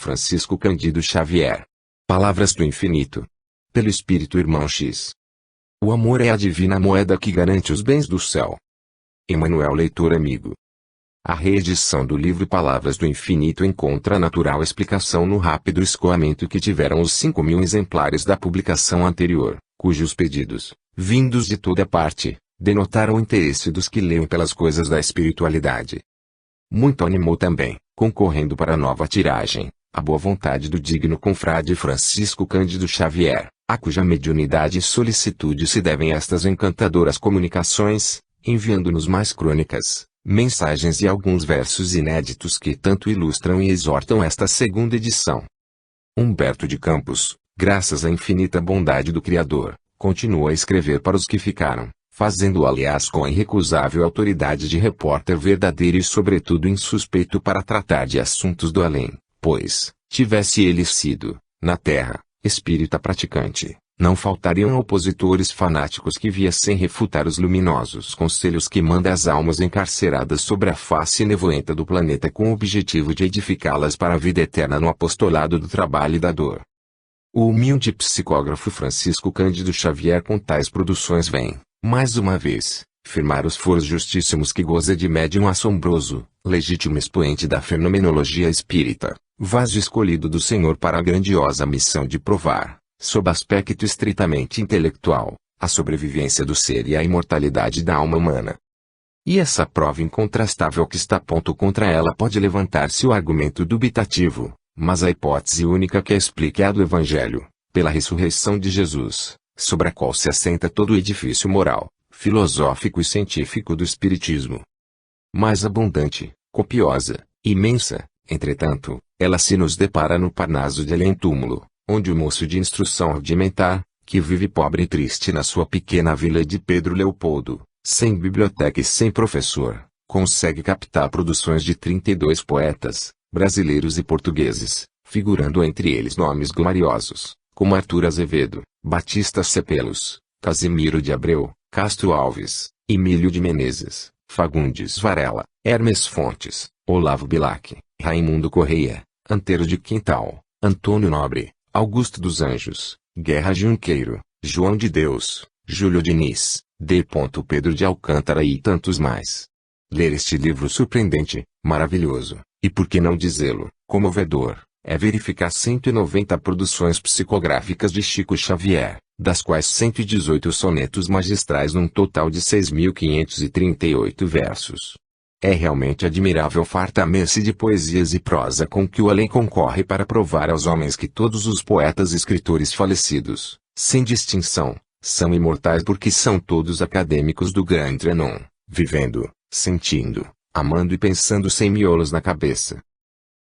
Francisco Cândido Xavier. Palavras do Infinito. Pelo Espírito Irmão X. O amor é a divina moeda que garante os bens do céu. Emanuel Leitor Amigo. A reedição do livro Palavras do Infinito encontra natural explicação no rápido escoamento que tiveram os 5.000 exemplares da publicação anterior, cujos pedidos, vindos de toda parte, denotaram o interesse dos que leem pelas coisas da espiritualidade. Muito animou também, concorrendo para a nova tiragem, a boa vontade do digno confrade Francisco Cândido Xavier, a cuja mediunidade e solicitude se devem estas encantadoras comunicações, enviando-nos mais crônicas, mensagens e alguns versos inéditos que tanto ilustram e exortam esta segunda edição. Humberto de Campos, graças à infinita bondade do Criador, continua a escrever para os que ficaram, fazendo-o aliás com a irrecusável autoridade de repórter verdadeiro e sobretudo insuspeito para tratar de assuntos do além, pois, tivesse ele sido, na terra, espírita praticante, não faltariam opositores fanáticos que viessem refutar os luminosos conselhos que manda às almas encarceradas sobre a face nevoenta do planeta com o objetivo de edificá-las para a vida eterna no apostolado do trabalho e da dor. O humilde psicógrafo Francisco Cândido Xavier com tais produções vem, mais uma vez, firmar os foros justíssimos que goza de médium assombroso, legítimo expoente da fenomenologia espírita, vaso escolhido do Senhor para a grandiosa missão de provar, sob aspecto estritamente intelectual, a sobrevivência do ser e a imortalidade da alma humana. E essa prova incontrastável que está ponto contra ela pode levantar-se o argumento dubitativo, mas a hipótese única que a explica é a do Evangelho, pela ressurreição de Jesus, sobre a qual se assenta todo o edifício moral, filosófico e científico do Espiritismo. Mais abundante, copiosa, imensa, entretanto, ela se nos depara no Parnaso de além-túmulo, onde o moço de instrução rudimentar, que vive pobre e triste na sua pequena vila de Pedro Leopoldo, sem biblioteca e sem professor, consegue captar produções de 32 poetas, brasileiros e portugueses, figurando entre eles nomes gloriosos, como Arthur Azevedo, Batista Cepelos, Casimiro de Abreu, Castro Alves, Emílio de Menezes, Fagundes Varela, Hermes Fontes, Olavo Bilac, Raimundo Correia, Antero de Quintal, Antônio Nobre, Augusto dos Anjos, Guerra Junqueiro, João de Deus, Júlio Diniz, D. Pedro de Alcântara e tantos mais. Ler este livro surpreendente, maravilhoso, e por que não dizê-lo, comovedor, é verificar 190 produções psicográficas de Chico Xavier, das quais 118 sonetos magistrais num total de 6.538 versos. É realmente admirável farta-me-se de poesias e prosa com que o além concorre para provar aos homens que todos os poetas e escritores falecidos, sem distinção, são imortais porque são todos acadêmicos do grande Trianon, vivendo, sentindo, amando e pensando sem miolos na cabeça.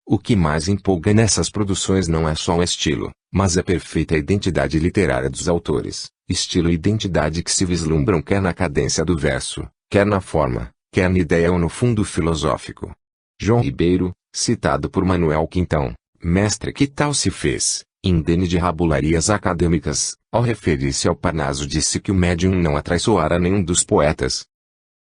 O que mais empolga nessas produções não é só o estilo, mas a perfeita identidade literária dos autores, estilo e identidade que se vislumbram quer na cadência do verso, quer na forma, quer na ideia ou no fundo filosófico. João Ribeiro, citado por Manuel Quintão, mestre que tal se fez, indene de rabularias acadêmicas, ao referir-se ao Parnaso disse que o médium não atraiçoara nenhum dos poetas.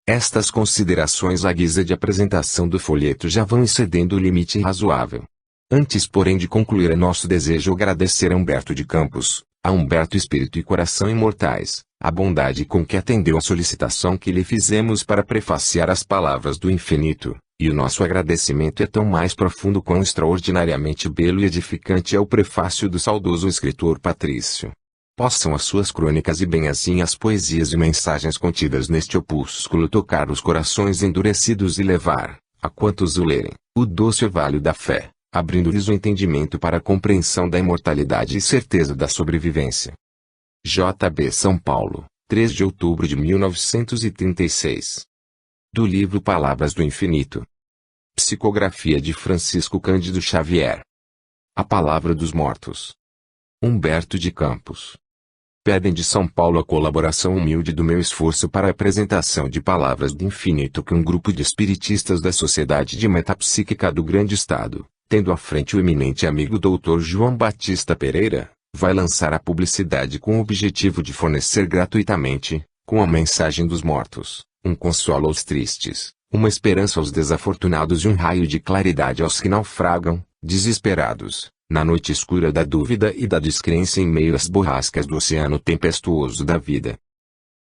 Estas considerações à guisa de apresentação do folheto já vão excedendo o limite razoável. Antes porém de concluir é nosso desejo agradecer a Humberto de Campos, a Humberto Espírito e Coração Imortais, a bondade com que atendeu a solicitação que lhe fizemos para prefaciar as palavras do infinito, e o nosso agradecimento é tão mais profundo quão extraordinariamente belo e edificante é o prefácio do saudoso escritor Patrício. Possam as suas crônicas e bem assim as poesias e mensagens contidas neste opúsculo tocar os corações endurecidos e levar, a quantos o lerem, o doce orvalho da fé, abrindo-lhes o entendimento para a compreensão da imortalidade e certeza da sobrevivência. J.B. São Paulo, 3 de outubro de 1936. Do livro Palavras do Infinito. Psicografia de Francisco Cândido Xavier. A Palavra dos Mortos. Humberto de Campos. Pedem de São Paulo a colaboração humilde do meu esforço para a apresentação de Palavras do Infinito que um grupo de espiritistas da Sociedade de Metapsíquica do Grande Estado, tendo à frente o eminente amigo Dr. João Batista Pereira, vai lançar a publicidade com o objetivo de fornecer gratuitamente, com a mensagem dos mortos, um consolo aos tristes, uma esperança aos desafortunados e um raio de claridade aos que naufragam, Desesperados, na noite escura da dúvida e da descrença em meio às borrascas do oceano tempestuoso da vida.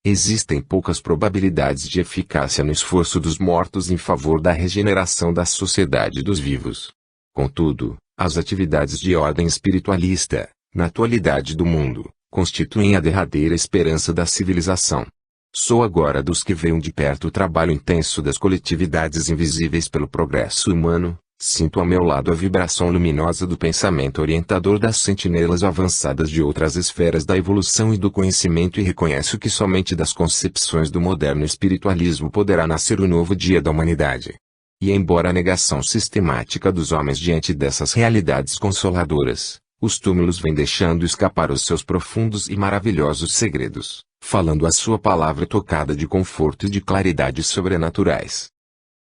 Existem poucas probabilidades de eficácia no esforço dos mortos em favor da regeneração da sociedade dos vivos. Contudo, as atividades de ordem espiritualista, na atualidade do mundo, constituem a derradeira esperança da civilização. Sou agora dos que veem de perto o trabalho intenso das coletividades invisíveis pelo progresso humano, sinto a meu lado a vibração luminosa do pensamento orientador das sentinelas avançadas de outras esferas da evolução e do conhecimento e reconheço que somente das concepções do moderno espiritualismo poderá nascer o novo dia da humanidade. E embora a negação sistemática dos homens diante dessas realidades consoladoras, os túmulos vêm deixando escapar os seus profundos e maravilhosos segredos, falando a sua palavra tocada de conforto e de claridade sobrenaturais.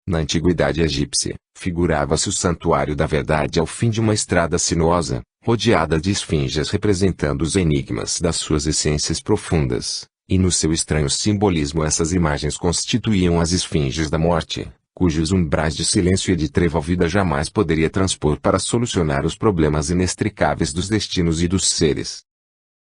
Na antiguidade egípcia, figurava-se o santuário da verdade ao fim de uma estrada sinuosa, rodeada de esfinges representando os enigmas das suas essências profundas, e no seu estranho simbolismo essas imagens constituíam as esfinges da morte, cujos umbrais de silêncio e de trevo a vida jamais poderia transpor para solucionar os problemas inextricáveis dos destinos e dos seres.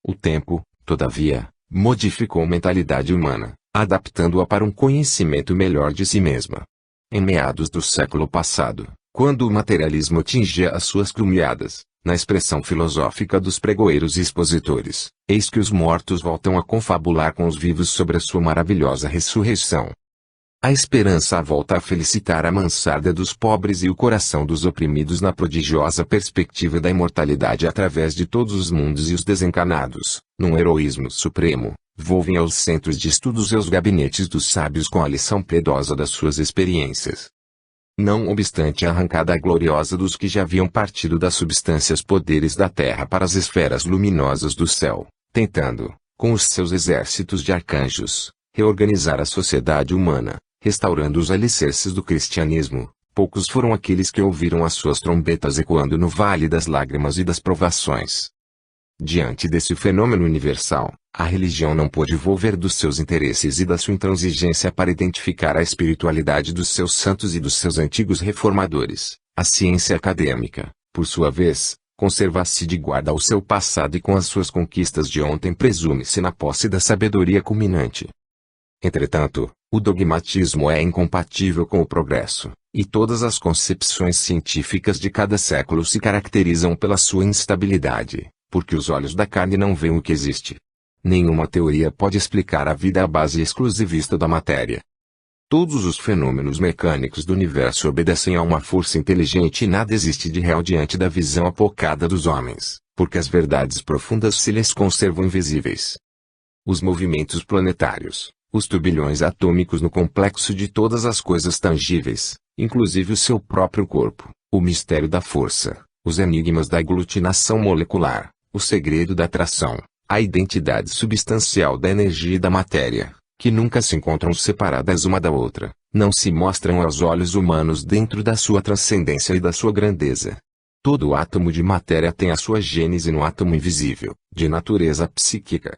O tempo, todavia, modificou a mentalidade humana, adaptando-a para um conhecimento melhor de si mesma. Em meados do século passado, quando o materialismo atingia as suas culmiadas, na expressão filosófica dos pregoeiros e expositores, eis que os mortos voltam a confabular com os vivos sobre a sua maravilhosa ressurreição. A esperança volta a felicitar a mansarda dos pobres e o coração dos oprimidos na prodigiosa perspectiva da imortalidade através de todos os mundos e os desencanados, num heroísmo supremo, volvem aos centros de estudos e aos gabinetes dos sábios com a lição piedosa das suas experiências. Não obstante a arrancada gloriosa dos que já haviam partido das substâncias poderes da terra para as esferas luminosas do céu, tentando, com os seus exércitos de arcanjos, reorganizar a sociedade humana, restaurando os alicerces do cristianismo, poucos foram aqueles que ouviram as suas trombetas ecoando no vale das lágrimas e das provações. Diante desse fenômeno universal, a religião não pôde volver dos seus interesses e da sua intransigência para identificar a espiritualidade dos seus santos e dos seus antigos reformadores. A ciência acadêmica, por sua vez, conserva-se de guarda ao seu passado e com as suas conquistas de ontem presume-se na posse da sabedoria culminante. Entretanto, o dogmatismo é incompatível com o progresso, e todas as concepções científicas de cada século se caracterizam pela sua instabilidade, porque os olhos da carne não veem o que existe. Nenhuma teoria pode explicar a vida à base exclusivista da matéria. Todos os fenômenos mecânicos do universo obedecem a uma força inteligente e nada existe de real diante da visão apocada dos homens, porque as verdades profundas se lhes conservam invisíveis. Os movimentos planetários, os turbilhões atômicos no complexo de todas as coisas tangíveis, inclusive o seu próprio corpo, o mistério da força, os enigmas da aglutinação molecular, o segredo da atração, a identidade substancial da energia e da matéria, que nunca se encontram separadas uma da outra, não se mostram aos olhos humanos dentro da sua transcendência e da sua grandeza. Todo átomo de matéria tem a sua gênese no átomo invisível, de natureza psíquica.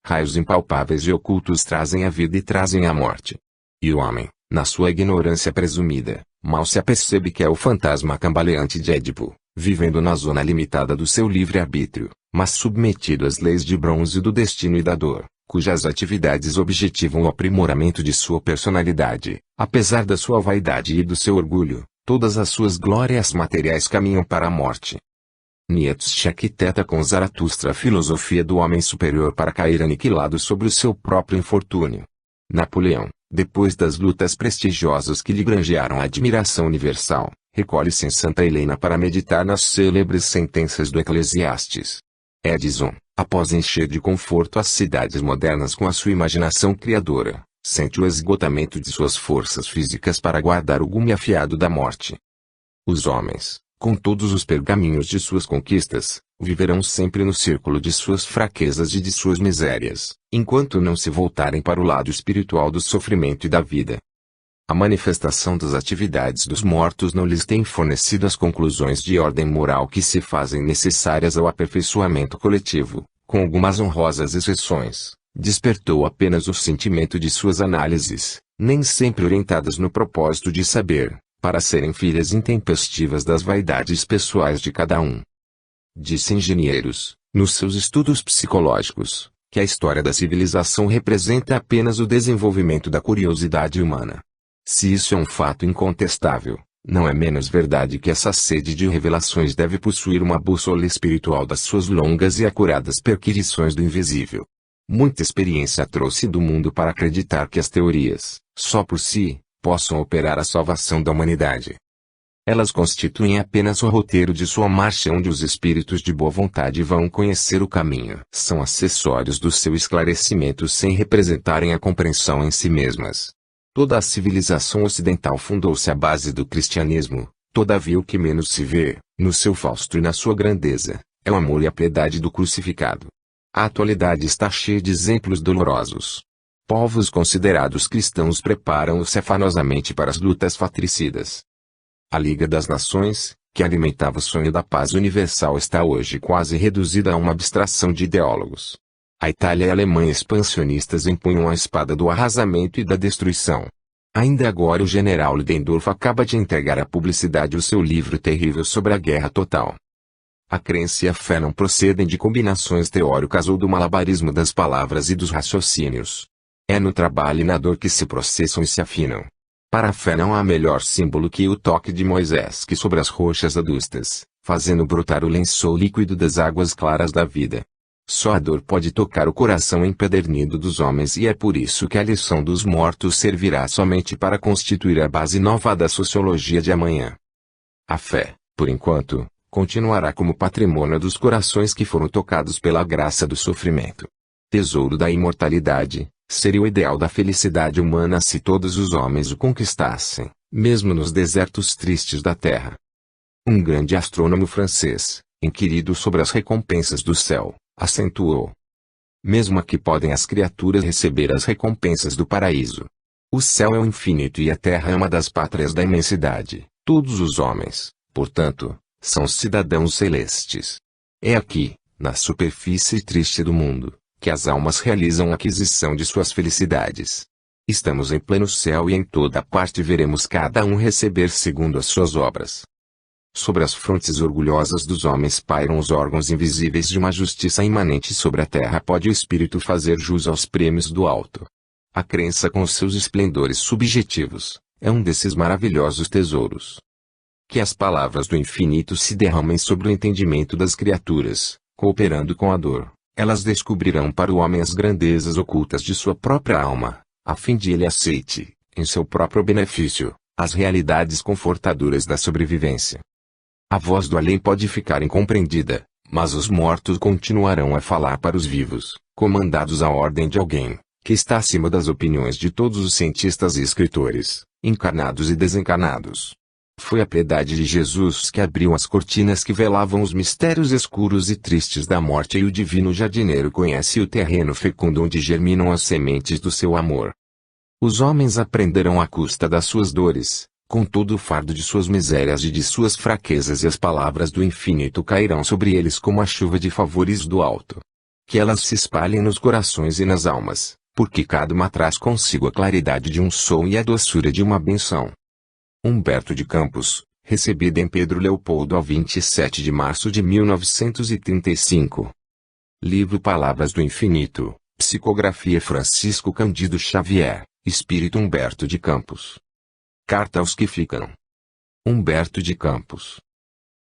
Raios impalpáveis e ocultos trazem a vida e trazem a morte. E o homem, na sua ignorância presumida, mal se apercebe que é o fantasma cambaleante de Édipo, vivendo na zona limitada do seu livre-arbítrio, mas submetido às leis de bronze do destino e da dor, cujas atividades objetivam o aprimoramento de sua personalidade. Apesar da sua vaidade e do seu orgulho, todas as suas glórias materiais caminham para a morte. Nietzsche arquiteta com Zaratustra a filosofia do homem superior para cair aniquilado sobre o seu próprio infortúnio. Napoleão, depois das lutas prestigiosas que lhe granjearam a admiração universal, recolhe-se em Santa Helena para meditar nas célebres sentenças do Eclesiastes. Edison, após encher de conforto as cidades modernas com a sua imaginação criadora, sente o esgotamento de suas forças físicas para guardar o gume afiado da morte. Os homens, com todos os pergaminhos de suas conquistas, viverão sempre no círculo de suas fraquezas e de suas misérias, enquanto não se voltarem para o lado espiritual do sofrimento e da vida. A manifestação das atividades dos mortos não lhes tem fornecido as conclusões de ordem moral que se fazem necessárias ao aperfeiçoamento coletivo, com algumas honrosas exceções. Despertou apenas o sentimento de suas análises, nem sempre orientadas no propósito de saber, para serem filhas intempestivas das vaidades pessoais de cada um. Disse Engenheiros, nos seus estudos psicológicos, que a história da civilização representa apenas o desenvolvimento da curiosidade humana. Se isso é um fato incontestável, não é menos verdade que essa sede de revelações deve possuir uma bússola espiritual das suas longas e acuradas perquisições do invisível. Muita experiência trouxe do mundo para acreditar que as teorias, só por si, possam operar a salvação da humanidade. Elas constituem apenas o roteiro de sua marcha onde os espíritos de boa vontade vão conhecer o caminho. São acessórios do seu esclarecimento sem representarem a compreensão em si mesmas. Toda a civilização ocidental fundou-se à base do cristianismo, todavia o que menos se vê, no seu fausto e na sua grandeza, é o amor e a piedade do crucificado. A atualidade está cheia de exemplos dolorosos. Povos considerados cristãos preparam-se afanosamente para as lutas fratricidas. A Liga das Nações, que alimentava o sonho da paz universal, está hoje quase reduzida a uma abstração de ideólogos. A Itália e a Alemanha expansionistas empunham a espada do arrasamento e da destruição. Ainda agora o general Ludendorff acaba de entregar à publicidade o seu livro terrível sobre a guerra total. A crença e a fé não procedem de combinações teóricas ou do malabarismo das palavras e dos raciocínios. É no trabalho e na dor que se processam e se afinam. Para a fé não há melhor símbolo que o toque de Moisés que sobre as rochas adustas, fazendo brotar o lençol líquido das águas claras da vida. Só a dor pode tocar o coração empedernido dos homens e é por isso que a lição dos mortos servirá somente para constituir a base nova da sociologia de amanhã. A fé, por enquanto, continuará como patrimônio dos corações que foram tocados pela graça do sofrimento. Tesouro da imortalidade, seria o ideal da felicidade humana se todos os homens o conquistassem, mesmo nos desertos tristes da terra. Um grande astrônomo francês, inquirido sobre as recompensas do céu, acentuou: mesmo aqui podem as criaturas receber as recompensas do paraíso. O céu é o infinito e a terra é uma das pátrias da imensidade. Todos os homens, portanto, são cidadãos celestes. É aqui, na superfície triste do mundo, que as almas realizam a aquisição de suas felicidades. Estamos em pleno céu e em toda parte veremos cada um receber segundo as suas obras. Sobre as frontes orgulhosas dos homens pairam os órgãos invisíveis de uma justiça imanente. Sobre a terra pode o espírito fazer jus aos prêmios do alto. A crença com seus esplendores subjetivos, é um desses maravilhosos tesouros. Que as palavras do infinito se derramem sobre o entendimento das criaturas, cooperando com a dor, elas descobrirão para o homem as grandezas ocultas de sua própria alma, a fim de ele aceite, em seu próprio benefício, as realidades confortadoras da sobrevivência. A voz do além pode ficar incompreendida, mas os mortos continuarão a falar para os vivos, comandados à ordem de alguém, que está acima das opiniões de todos os cientistas e escritores, encarnados e desencarnados. Foi a piedade de Jesus que abriu as cortinas que velavam os mistérios escuros e tristes da morte, e o divino jardineiro conhece o terreno fecundo onde germinam as sementes do seu amor. Os homens aprenderão à custa das suas dores, com todo o fardo de suas misérias e de suas fraquezas, e as palavras do infinito cairão sobre eles como a chuva de favores do alto. Que elas se espalhem nos corações e nas almas, porque cada uma traz consigo a claridade de um som e a doçura de uma benção. Humberto de Campos, recebida em Pedro Leopoldo a 27 de março de 1935. Livro Palavras do Infinito, psicografia Francisco Cândido Xavier, espírito Humberto de Campos. Carta aos que ficam. Humberto de Campos.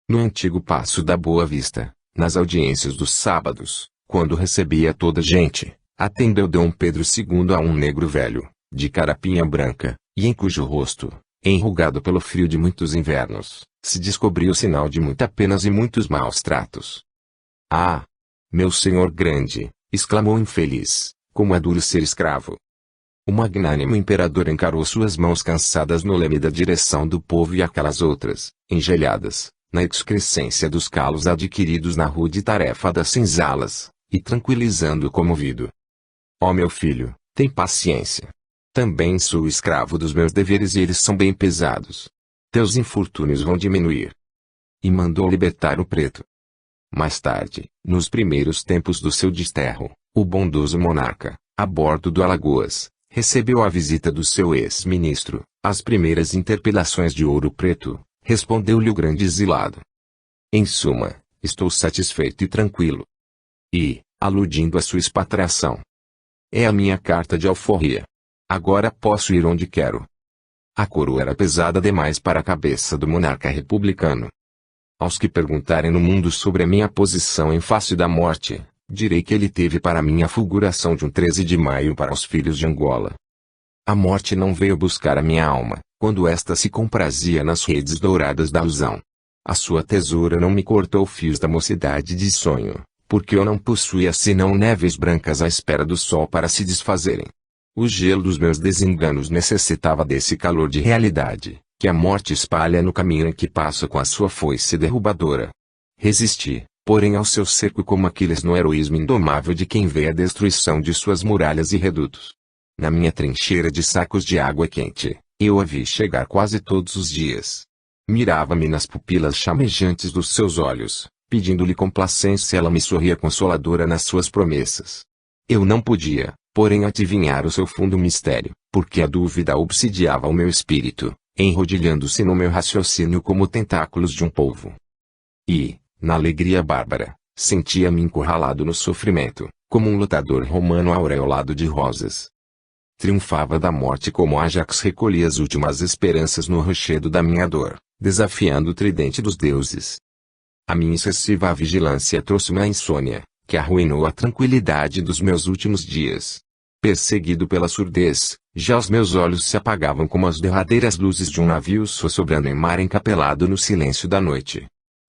No antigo Paço da Boa Vista, nas audiências dos sábados, quando recebia toda a gente, atendeu Dom Pedro II a um negro velho, de carapinha branca, e em cujo rosto, enrugado pelo frio de muitos invernos, se descobriu o sinal de muita penas e muitos maus tratos. Ah! Meu senhor grande, exclamou o infeliz, como é duro ser escravo. O magnânimo imperador encarou suas mãos cansadas no leme da direção do povo e aquelas outras, engelhadas, na excrescência dos calos adquiridos na rude tarefa das senzalas, e tranquilizando o comovido. Ó meu filho, tem paciência. Também sou escravo dos meus deveres e eles são bem pesados. Teus infortúnios vão diminuir. E mandou libertar o preto. Mais tarde, nos primeiros tempos do seu desterro, o bondoso monarca, a bordo do Alagoas, Recebeu a visita do seu ex-ministro, as primeiras interpelações de Ouro Preto, respondeu-lhe o grande exilado. Em suma, estou satisfeito e tranquilo. E, aludindo à sua expatriação, é a minha carta de alforria. Agora posso ir onde quero. A coroa era pesada demais para a cabeça do monarca republicano. Aos que perguntarem no mundo sobre a minha posição em face da morte, direi que ele teve para mim a fulguração de um 13 de maio para os filhos de Angola. A morte não veio buscar a minha alma, quando esta se comprazia nas redes douradas da ilusão. A sua tesoura não me cortou fios da mocidade de sonho, porque eu não possuía senão néveas brancas à espera do sol para se desfazerem. O gelo dos meus desenganos necessitava desse calor de realidade, que a morte espalha no caminho em que passa com a sua foice derrubadora. Resisti, porém ao seu cerco como Aquiles no heroísmo indomável de quem vê a destruição de suas muralhas e redutos. Na minha trincheira de sacos de água quente, eu a vi chegar quase todos os dias. Mirava-me nas pupilas chamejantes dos seus olhos, pedindo-lhe complacência, ela me sorria consoladora nas suas promessas. Eu não podia, porém, adivinhar o seu fundo mistério, porque a dúvida obsidiava o meu espírito, enrodilhando-se no meu raciocínio como tentáculos de um polvo. E, na alegria bárbara, sentia-me encurralado no sofrimento, como um lutador romano aureolado de rosas. Triunfava da morte como Ájax recolhia as últimas esperanças no rochedo da minha dor, desafiando o tridente dos deuses. A minha excessiva vigilância trouxe-me a insônia, que arruinou a tranquilidade dos meus últimos dias. Perseguido pela surdez, já os meus olhos se apagavam como as derradeiras luzes de um navio sossobrando em mar encapelado no silêncio da noite.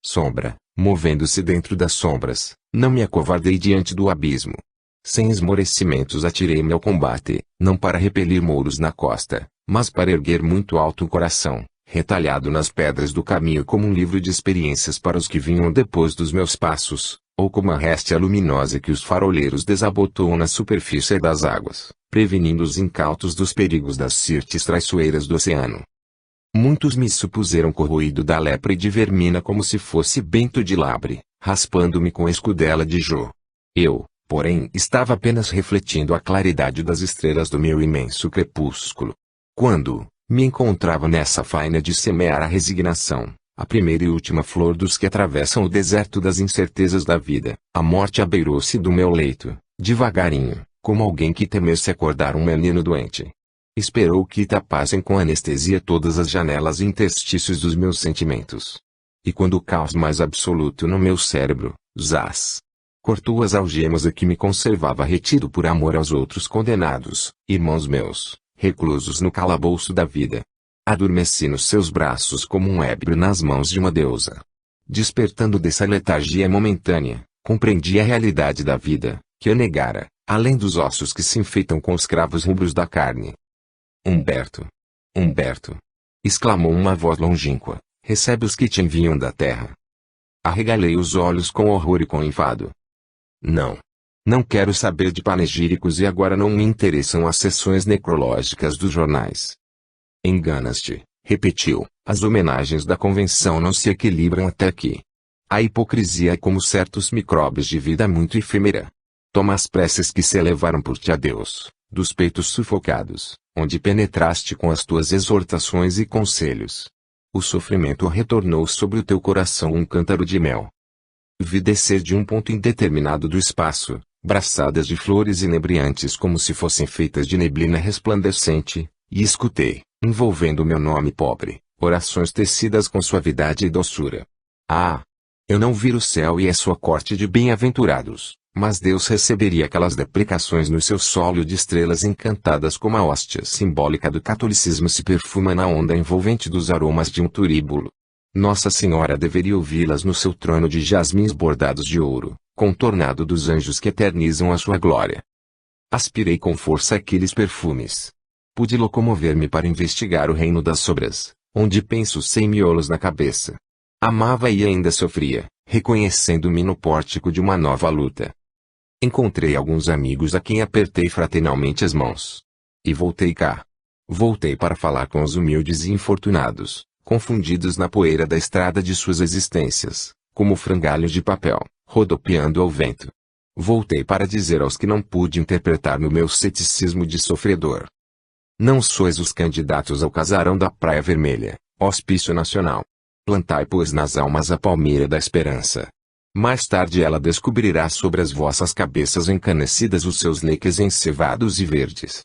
Sombra, movendo-se dentro das sombras, não me acovardei diante do abismo. Sem esmorecimentos atirei-me ao combate, não para repelir mouros na costa, mas para erguer muito alto o coração, retalhado nas pedras do caminho como um livro de experiências para os que vinham depois dos meus passos, ou como a réstia luminosa que os faroleiros desabotoam na superfície das águas, prevenindo os incautos dos perigos das sirtes traiçoeiras do oceano. Muitos me supuseram corroído da lepra e de vermina como se fosse bento de labre, raspando-me com a escudela de Jô. Eu, porém, estava apenas refletindo a claridade das estrelas do meu imenso crepúsculo. Quando me encontrava nessa faina de semear a resignação, a primeira e última flor dos que atravessam o deserto das incertezas da vida, a morte abeirou-se do meu leito, devagarinho, como alguém que temesse acordar um menino doente. Esperou que tapassem com anestesia todas as janelas e interstícios dos meus sentimentos. E quando o caos mais absoluto no meu cérebro, zás, cortou as algemas a que me conservava retido por amor aos outros condenados, irmãos meus, reclusos no calabouço da vida. Adormeci nos seus braços como um ébrio nas mãos de uma deusa. Despertando dessa letargia momentânea, compreendi a realidade da vida, que eu negara, além dos ossos que se enfeitam com os cravos rubros da carne. Humberto! Humberto! Exclamou uma voz longínqua, recebe os que te enviam da terra. Arregalei os olhos com horror e com enfado. Não. Não quero saber de panegíricos e agora não me interessam as sessões necrológicas dos jornais. Enganas-te, repetiu, as homenagens da convenção não se equilibram até aqui. A hipocrisia é como certos micróbios de vida muito efêmera. Toma as preces que se elevaram por ti a Deus, dos peitos sufocados, onde penetraste com as tuas exortações e conselhos. O sofrimento retornou sobre o teu coração um cântaro de mel. Vi descer de um ponto indeterminado do espaço, braçadas de flores inebriantes como se fossem feitas de neblina resplandecente, e escutei, envolvendo meu nome pobre, orações tecidas com suavidade e doçura. Ah! Eu não vira o céu e a sua corte de bem-aventurados, mas Deus receberia aquelas deprecações no seu sólio de estrelas encantadas como a hóstia simbólica do catolicismo se perfuma na onda envolvente dos aromas de um turíbulo. Nossa Senhora deveria ouvi-las no seu trono de jasmins bordados de ouro, contornado dos anjos que eternizam a sua glória. Aspirei com força aqueles perfumes. Pude locomover-me para investigar o reino das sombras, onde penso sem miolos na cabeça. Amava e ainda sofria, reconhecendo-me no pórtico de uma nova luta. Encontrei alguns amigos a quem apertei fraternalmente as mãos. E voltei cá. Voltei para falar com os humildes e infortunados, confundidos na poeira da estrada de suas existências, como frangalhos de papel, rodopiando ao vento. Voltei para dizer aos que não pude interpretar no meu ceticismo de sofredor, Não sois os candidatos ao casarão da Praia Vermelha, hospício nacional. Plantai, pois, nas almas a palmeira da esperança. Mais tarde ela descobrirá sobre as vossas cabeças encanecidas os seus leques encevados e verdes.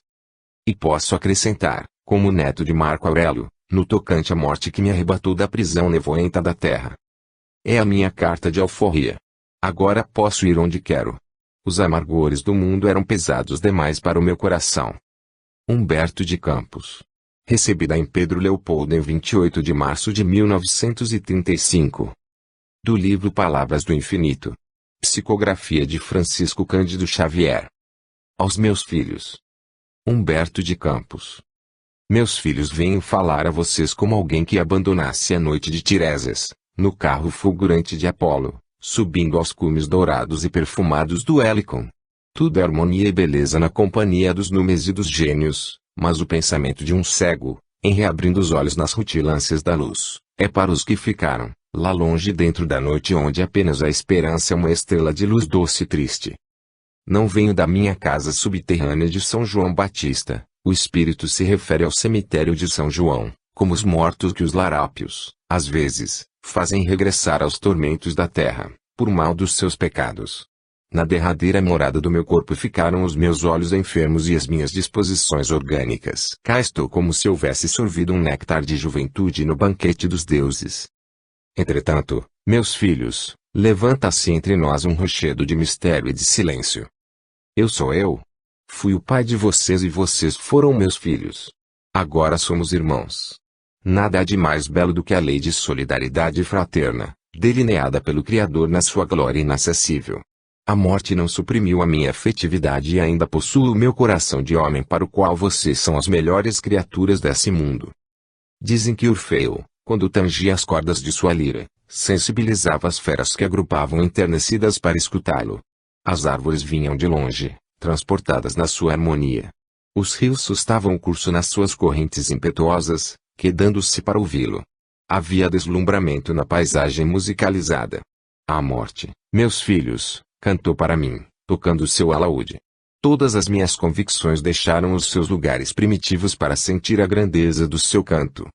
E posso acrescentar, como neto de Marco Aurélio, no tocante à morte que me arrebatou da prisão nevoenta da terra. É a minha carta de alforria. Agora posso ir onde quero. Os amargores do mundo eram pesados demais para o meu coração. Humberto de Campos. Recebida em Pedro Leopoldo em 28 de março de 1935. Do livro Palavras do Infinito. Psicografia de Francisco Cândido Xavier. Aos meus filhos. Humberto de Campos. Meus filhos, venho falar a vocês como alguém que abandonasse a noite de Tiresias, no carro fulgurante de Apolo, subindo aos cumes dourados e perfumados do Helicon. Tudo é harmonia e beleza na companhia dos números e dos gênios, mas o pensamento de um cego, em reabrindo os olhos nas rutilâncias da luz, é para os que ficaram, lá longe dentro da noite onde apenas a esperança é uma estrela de luz doce e triste. Não venho da minha casa subterrânea de São João Batista, o espírito se refere ao cemitério de São João, como os mortos que os larápios, às vezes, fazem regressar aos tormentos da terra, por mal dos seus pecados. Na derradeira morada do meu corpo ficaram os meus olhos enfermos e as minhas disposições orgânicas. Cá estou como se houvesse sorvido um néctar de juventude no banquete dos deuses. Entretanto, meus filhos, levanta-se entre nós um rochedo de mistério e de silêncio. Eu sou eu. Fui o pai de vocês e vocês foram meus filhos. Agora somos irmãos. Nada há de mais belo do que a lei de solidariedade fraterna, delineada pelo Criador na sua glória inacessível. A morte não suprimiu a minha afetividade e ainda possuo o meu coração de homem para o qual vocês são as melhores criaturas desse mundo. Dizem que Orfeu, quando tangia as cordas de sua lira, sensibilizava as feras que agrupavam enternecidas para escutá-lo. As árvores vinham de longe, transportadas na sua harmonia. Os rios sustavam o curso nas suas correntes impetuosas, quedando-se para ouvi-lo. Havia deslumbramento na paisagem musicalizada. A morte, meus filhos, cantou para mim, tocando seu alaúde. Todas as minhas convicções deixaram os seus lugares primitivos para sentir a grandeza do seu canto.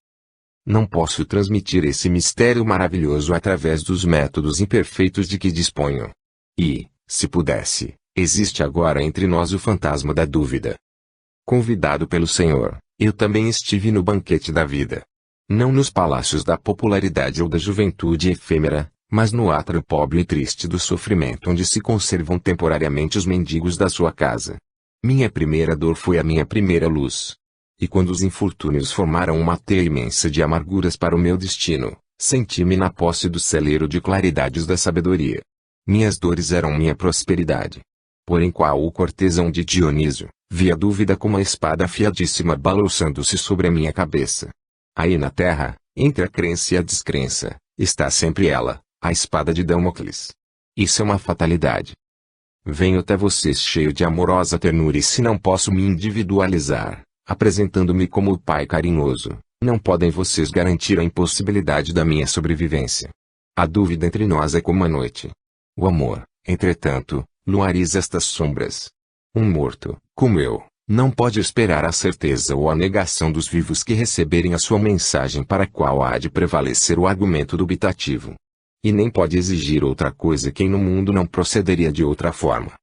Não posso transmitir esse mistério maravilhoso através dos métodos imperfeitos de que disponho. E, se pudesse, existe agora entre nós o fantasma da dúvida. Convidado pelo Senhor, eu também estive no banquete da vida. Não nos palácios da popularidade ou da juventude efêmera, mas no átrio pobre e triste do sofrimento onde se conservam temporariamente os mendigos da sua casa. Minha primeira dor foi a minha primeira luz. E quando os infortúnios formaram uma teia imensa de amarguras para o meu destino, senti-me na posse do celeiro de claridades da sabedoria. Minhas dores eram minha prosperidade. Porém, qual o cortesão de Dionísio, vi a dúvida como a espada afiadíssima balouçando-se sobre a minha cabeça. Aí na terra, entre a crença e a descrença, está sempre ela, a espada de Damocles. Isso é uma fatalidade. Venho até vocês cheio de amorosa ternura e se não posso me individualizar, apresentando-me como o pai carinhoso, não podem vocês garantir a impossibilidade da minha sobrevivência. A dúvida entre nós é como a noite. O amor, entretanto, luariza estas sombras. Um morto, como eu, não pode esperar a certeza ou a negação dos vivos que receberem a sua mensagem para a qual há de prevalecer o argumento dubitativo. E nem pode exigir outra coisa quem no mundo não procederia de outra forma.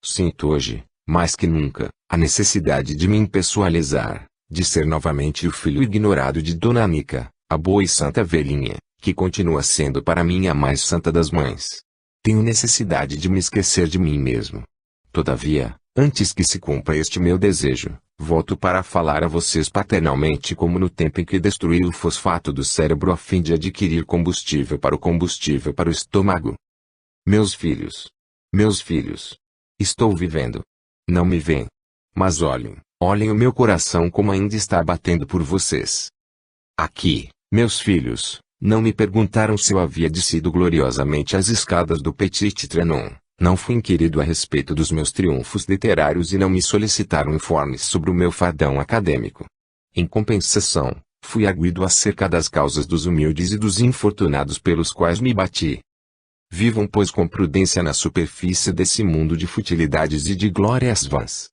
Sinto hoje, mais que nunca, a necessidade de me impessoalizar, de ser novamente o filho ignorado de Dona Anica, a boa e santa velhinha, que continua sendo para mim a mais santa das mães. Tenho necessidade de me esquecer de mim mesmo. Todavia, antes que se cumpra este meu desejo, volto para falar a vocês paternalmente como no tempo em que destruí o fosfato do cérebro a fim de adquirir combustível para o estômago. Meus filhos, estou vivendo. Não me veem. Mas olhem o meu coração como ainda está batendo por vocês. Aqui, meus filhos, não me perguntaram se eu havia descido gloriosamente as escadas do Petit Trianon, não fui inquirido a respeito dos meus triunfos literários e não me solicitaram informes sobre o meu fardão acadêmico. Em compensação, fui arguido acerca das causas dos humildes e dos infortunados pelos quais me bati. Vivam, pois, com prudência na superfície desse mundo de futilidades e de glórias vãs.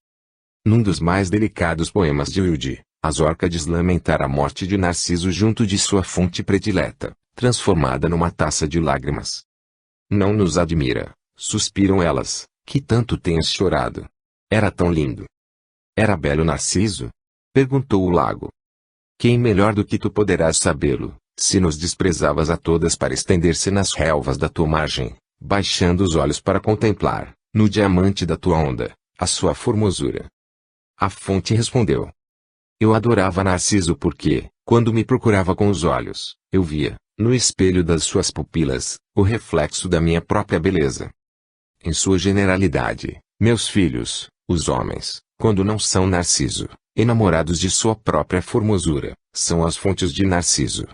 Num dos mais delicados poemas de Wilde, as Órcades lamentaram a morte de Narciso junto de sua fonte predileta, transformada numa taça de lágrimas. Não nos admira, suspiram elas, que tanto tenhas chorado. Era tão lindo. Era belo Narciso? Perguntou o lago. Quem melhor do que tu poderás sabê-lo, se nos desprezavas a todas para estender-se nas relvas da tua margem, baixando os olhos para contemplar, no diamante da tua onda, a sua formosura. A fonte respondeu. Eu adorava Narciso porque, quando me procurava com os olhos, eu via, no espelho das suas pupilas, o reflexo da minha própria beleza. Em sua generalidade, meus filhos, os homens, quando não são Narciso, enamorados de sua própria formosura, são as fontes de Narciso.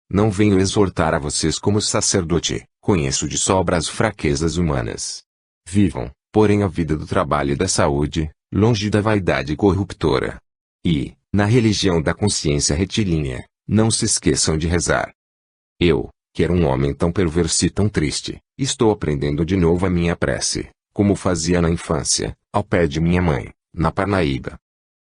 Não venho exortar a vocês como sacerdote, conheço de sobra as fraquezas humanas. Vivam, porém, a vida do trabalho e da saúde, longe da vaidade corruptora. E, na religião da consciência retilínea, não se esqueçam de rezar. Eu, que era um homem tão perverso e tão triste, estou aprendendo de novo a minha prece, como fazia na infância, ao pé de minha mãe, na Parnaíba.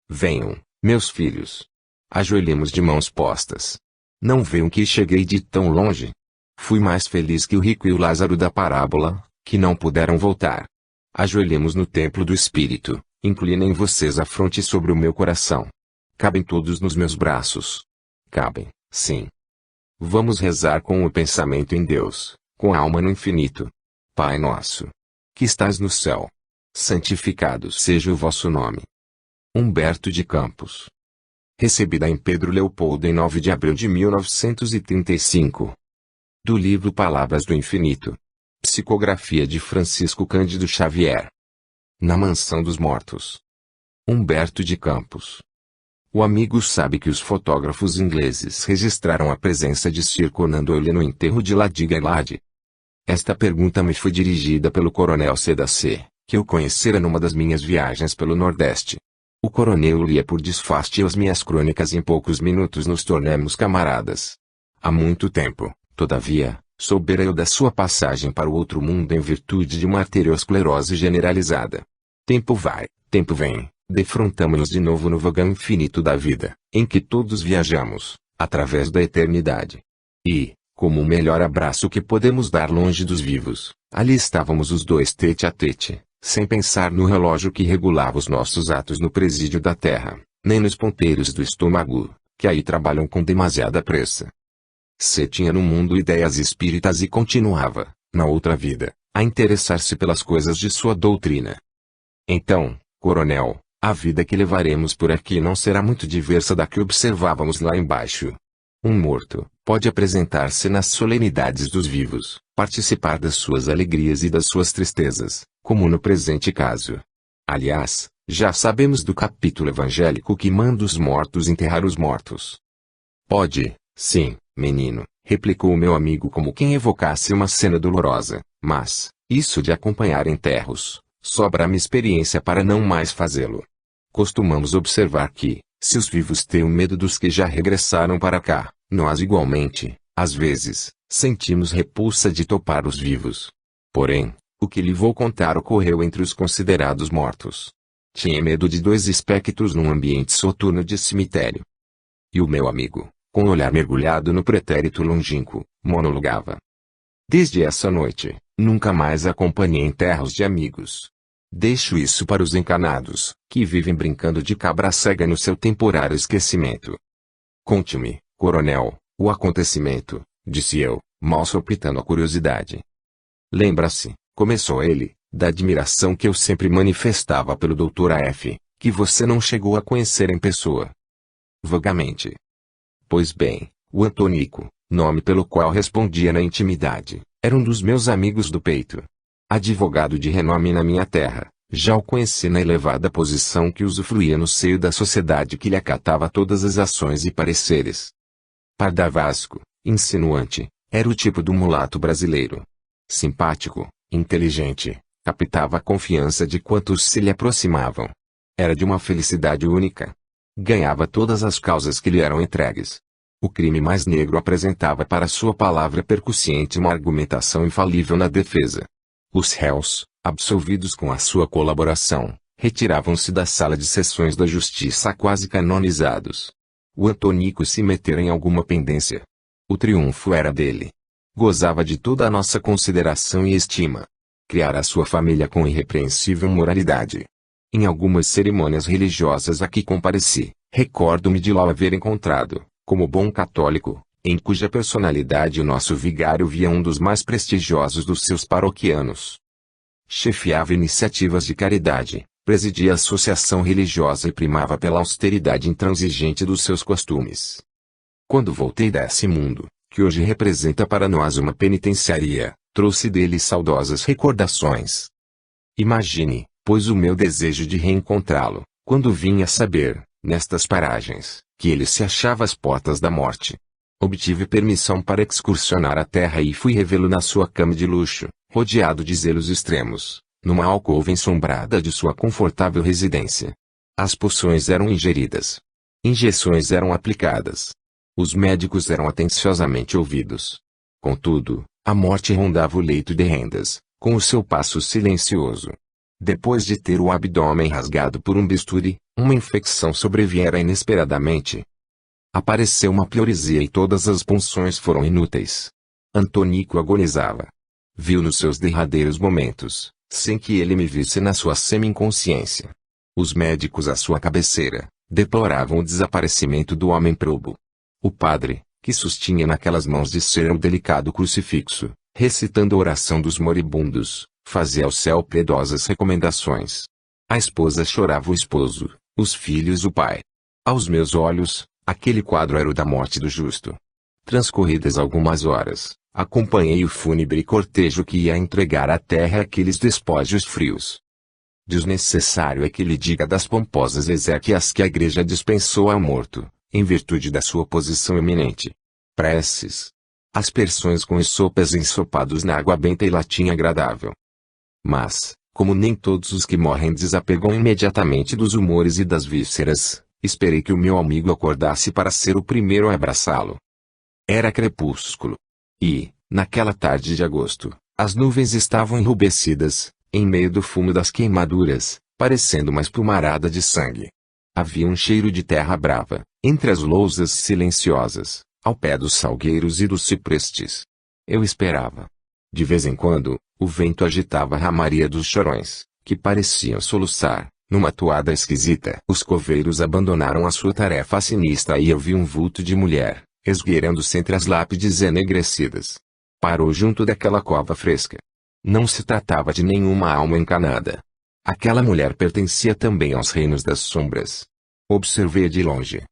Venham, meus filhos. Ajoelhemos de mãos postas. Não veem que cheguei de tão longe? Fui mais feliz que o rico e o Lázaro da parábola, que não puderam voltar. Ajoelhemos no templo do Espírito, inclinem vocês a fronte sobre o meu coração. Cabem todos nos meus braços. Cabem, sim. Vamos rezar com o pensamento em Deus, com a alma no infinito. Pai nosso, que estás no céu, santificado seja o vosso nome. Humberto de Campos. Recebida em Pedro Leopoldo em 9 de abril de 1935. Do livro Palavras do Infinito. Psicografia de Francisco Cândido Xavier. Na Mansão dos Mortos. Humberto de Campos. O amigo sabe que os fotógrafos ingleses registraram a presença de Sir Conan Doyle no enterro de Lady Gaylord. Esta pergunta me foi dirigida pelo coronel C. que eu conhecera numa das minhas viagens pelo Nordeste. O coronel lia por desfaste as minhas crônicas e em poucos minutos nos tornamos camaradas. Há muito tempo, todavia, soubera eu da sua passagem para o outro mundo em virtude de uma arteriosclerose generalizada. Tempo vai, tempo vem, defrontamo-nos de novo no vagão infinito da vida, em que todos viajamos, através da eternidade. E, como o melhor abraço que podemos dar longe dos vivos, ali estávamos os dois tete a tete, sem pensar no relógio que regulava os nossos atos no presídio da terra, nem nos ponteiros do estômago, que aí trabalham com demasiada pressa. C tinha no mundo ideias espíritas e continuava, na outra vida, a interessar-se pelas coisas de sua doutrina. Então, coronel, a vida que levaremos por aqui não será muito diversa da que observávamos lá embaixo. Um morto pode apresentar-se nas solenidades dos vivos, participar das suas alegrias e das suas tristezas, como no presente caso. Aliás, já sabemos do capítulo evangélico que manda os mortos enterrar os mortos. Pode, sim, menino, replicou o meu amigo como quem evocasse uma cena dolorosa, mas, isso de acompanhar enterros, sobra-me experiência para não mais fazê-lo. Costumamos observar que, se os vivos têm medo dos que já regressaram para cá, nós igualmente, às vezes, sentimos repulsa de topar os vivos. Porém, o que lhe vou contar ocorreu entre os considerados mortos. Tinha medo de dois espectros num ambiente soturno de cemitério. E o meu amigo, com o olhar mergulhado no pretérito longínquo, monologava. Desde essa noite, nunca mais acompanhei enterros de amigos. Deixo isso para os encanados, que vivem brincando de cabra cega no seu temporário esquecimento. Conte-me, coronel, o acontecimento, disse eu, mal sopitando a curiosidade. Lembra-se, começou ele, da admiração que eu sempre manifestava pelo Dr. A.F., que você não chegou a conhecer em pessoa. Vagamente. Pois bem, o Antônico, nome pelo qual respondia na intimidade, era um dos meus amigos do peito. Advogado de renome na minha terra, já o conheci na elevada posição que usufruía no seio da sociedade que lhe acatava todas as ações e pareceres. Pardavasco, insinuante, era o tipo do mulato brasileiro. Simpático, inteligente, captava a confiança de quantos se lhe aproximavam. Era de uma felicidade única. Ganhava todas as causas que lhe eram entregues. O crime mais negro apresentava para sua palavra percussiente uma argumentação infalível na defesa. Os réus, absolvidos com a sua colaboração, retiravam-se da sala de sessões da justiça quase canonizados. O Antônico se metera em alguma pendência. O triunfo era dele. Gozava de toda a nossa consideração e estima. Criara sua família com irrepreensível moralidade. Em algumas cerimônias religiosas a que compareci, recordo-me de lá haver encontrado, como bom católico, em cuja personalidade o nosso vigário via um dos mais prestigiosos dos seus paroquianos. Chefiava iniciativas de caridade, presidia a associação religiosa e primava pela austeridade intransigente dos seus costumes. Quando voltei desse mundo, que hoje representa para nós uma penitenciaria, trouxe dele saudosas recordações. Imagine, pois, o meu desejo de reencontrá-lo, quando vim a saber, nestas paragens, que ele se achava às portas da morte. Obtive permissão para excursionar a terra e fui revê-lo na sua cama de luxo, rodeado de zelos extremos, numa alcova ensombrada de sua confortável residência. As poções eram ingeridas. Injeções eram aplicadas. Os médicos eram atenciosamente ouvidos. Contudo, a morte rondava o leito de rendas, com o seu passo silencioso. Depois de ter o abdômen rasgado por um bisturi, uma infecção sobreviera inesperadamente. Apareceu uma pleuresia e todas as punções foram inúteis. Antônico agonizava. Viu nos seus derradeiros momentos, sem que ele me visse na sua semi-inconsciência. Os médicos à sua cabeceira, deploravam o desaparecimento do homem probo. O padre, que sustinha naquelas mãos de cera o delicado crucifixo, recitando a oração dos moribundos, fazia ao céu piedosas recomendações. A esposa chorava o esposo, os filhos o pai. Aos meus olhos, aquele quadro era o da morte do justo. Transcorridas algumas horas, acompanhei o fúnebre cortejo que ia entregar à terra aqueles despojos frios. Desnecessário é que lhe diga das pomposas exéquias que a igreja dispensou ao morto, em virtude da sua posição eminente. Preces. Aspersões com sopas ensopados na água benta e latim agradável. Mas, como nem todos os que morrem desapegam imediatamente dos humores e das vísceras, esperei que o meu amigo acordasse para ser o primeiro a abraçá-lo. Era crepúsculo. E, naquela tarde de agosto, as nuvens estavam enrubescidas, em meio do fumo das queimaduras, parecendo uma espumarada de sangue. Havia um cheiro de terra brava, entre as lousas silenciosas, ao pé dos salgueiros e dos ciprestes. Eu esperava. De vez em quando, o vento agitava a ramaria dos chorões, que pareciam soluçar, numa toada esquisita. Os coveiros abandonaram a sua tarefa sinistra e eu vi um vulto de mulher, esgueirando-se entre as lápides enegrecidas. Parou junto daquela cova fresca. Não se tratava de nenhuma alma encanada. Aquela mulher pertencia também aos reinos das sombras. Observei-a de longe.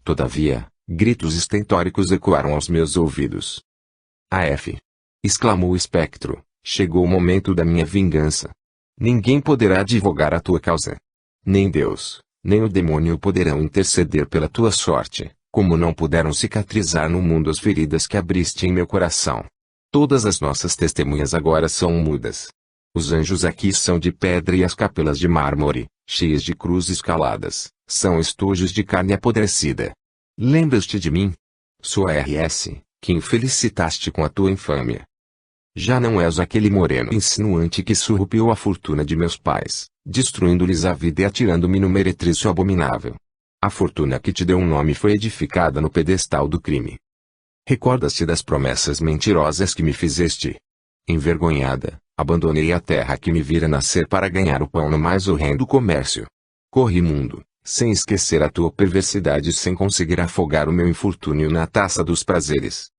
Todavia, gritos estentóricos ecoaram aos meus ouvidos. "AF!" exclamou o espectro, "chegou o momento da minha vingança. Ninguém poderá advogar a tua causa. Nem Deus, nem o demônio poderão interceder pela tua sorte, como não puderam cicatrizar no mundo as feridas que abriste em meu coração. Todas as nossas testemunhas agora são mudas. Os anjos aqui são de pedra e as capelas de mármore, cheias de cruzes caladas, são estojos de carne apodrecida. Lembras-te de mim? Sou a RS, que infelicitaste com a tua infâmia. Já não és aquele moreno insinuante que surrupiou a fortuna de meus pais, destruindo-lhes a vida e atirando-me no meretrício abominável. A fortuna que te deu um nome foi edificada no pedestal do crime. Recordas-te das promessas mentirosas que me fizeste? Envergonhada, abandonei a terra que me vira nascer para ganhar o pão no mais horrendo comércio. Corri mundo, sem esquecer a tua perversidade e sem conseguir afogar o meu infortúnio na taça dos prazeres.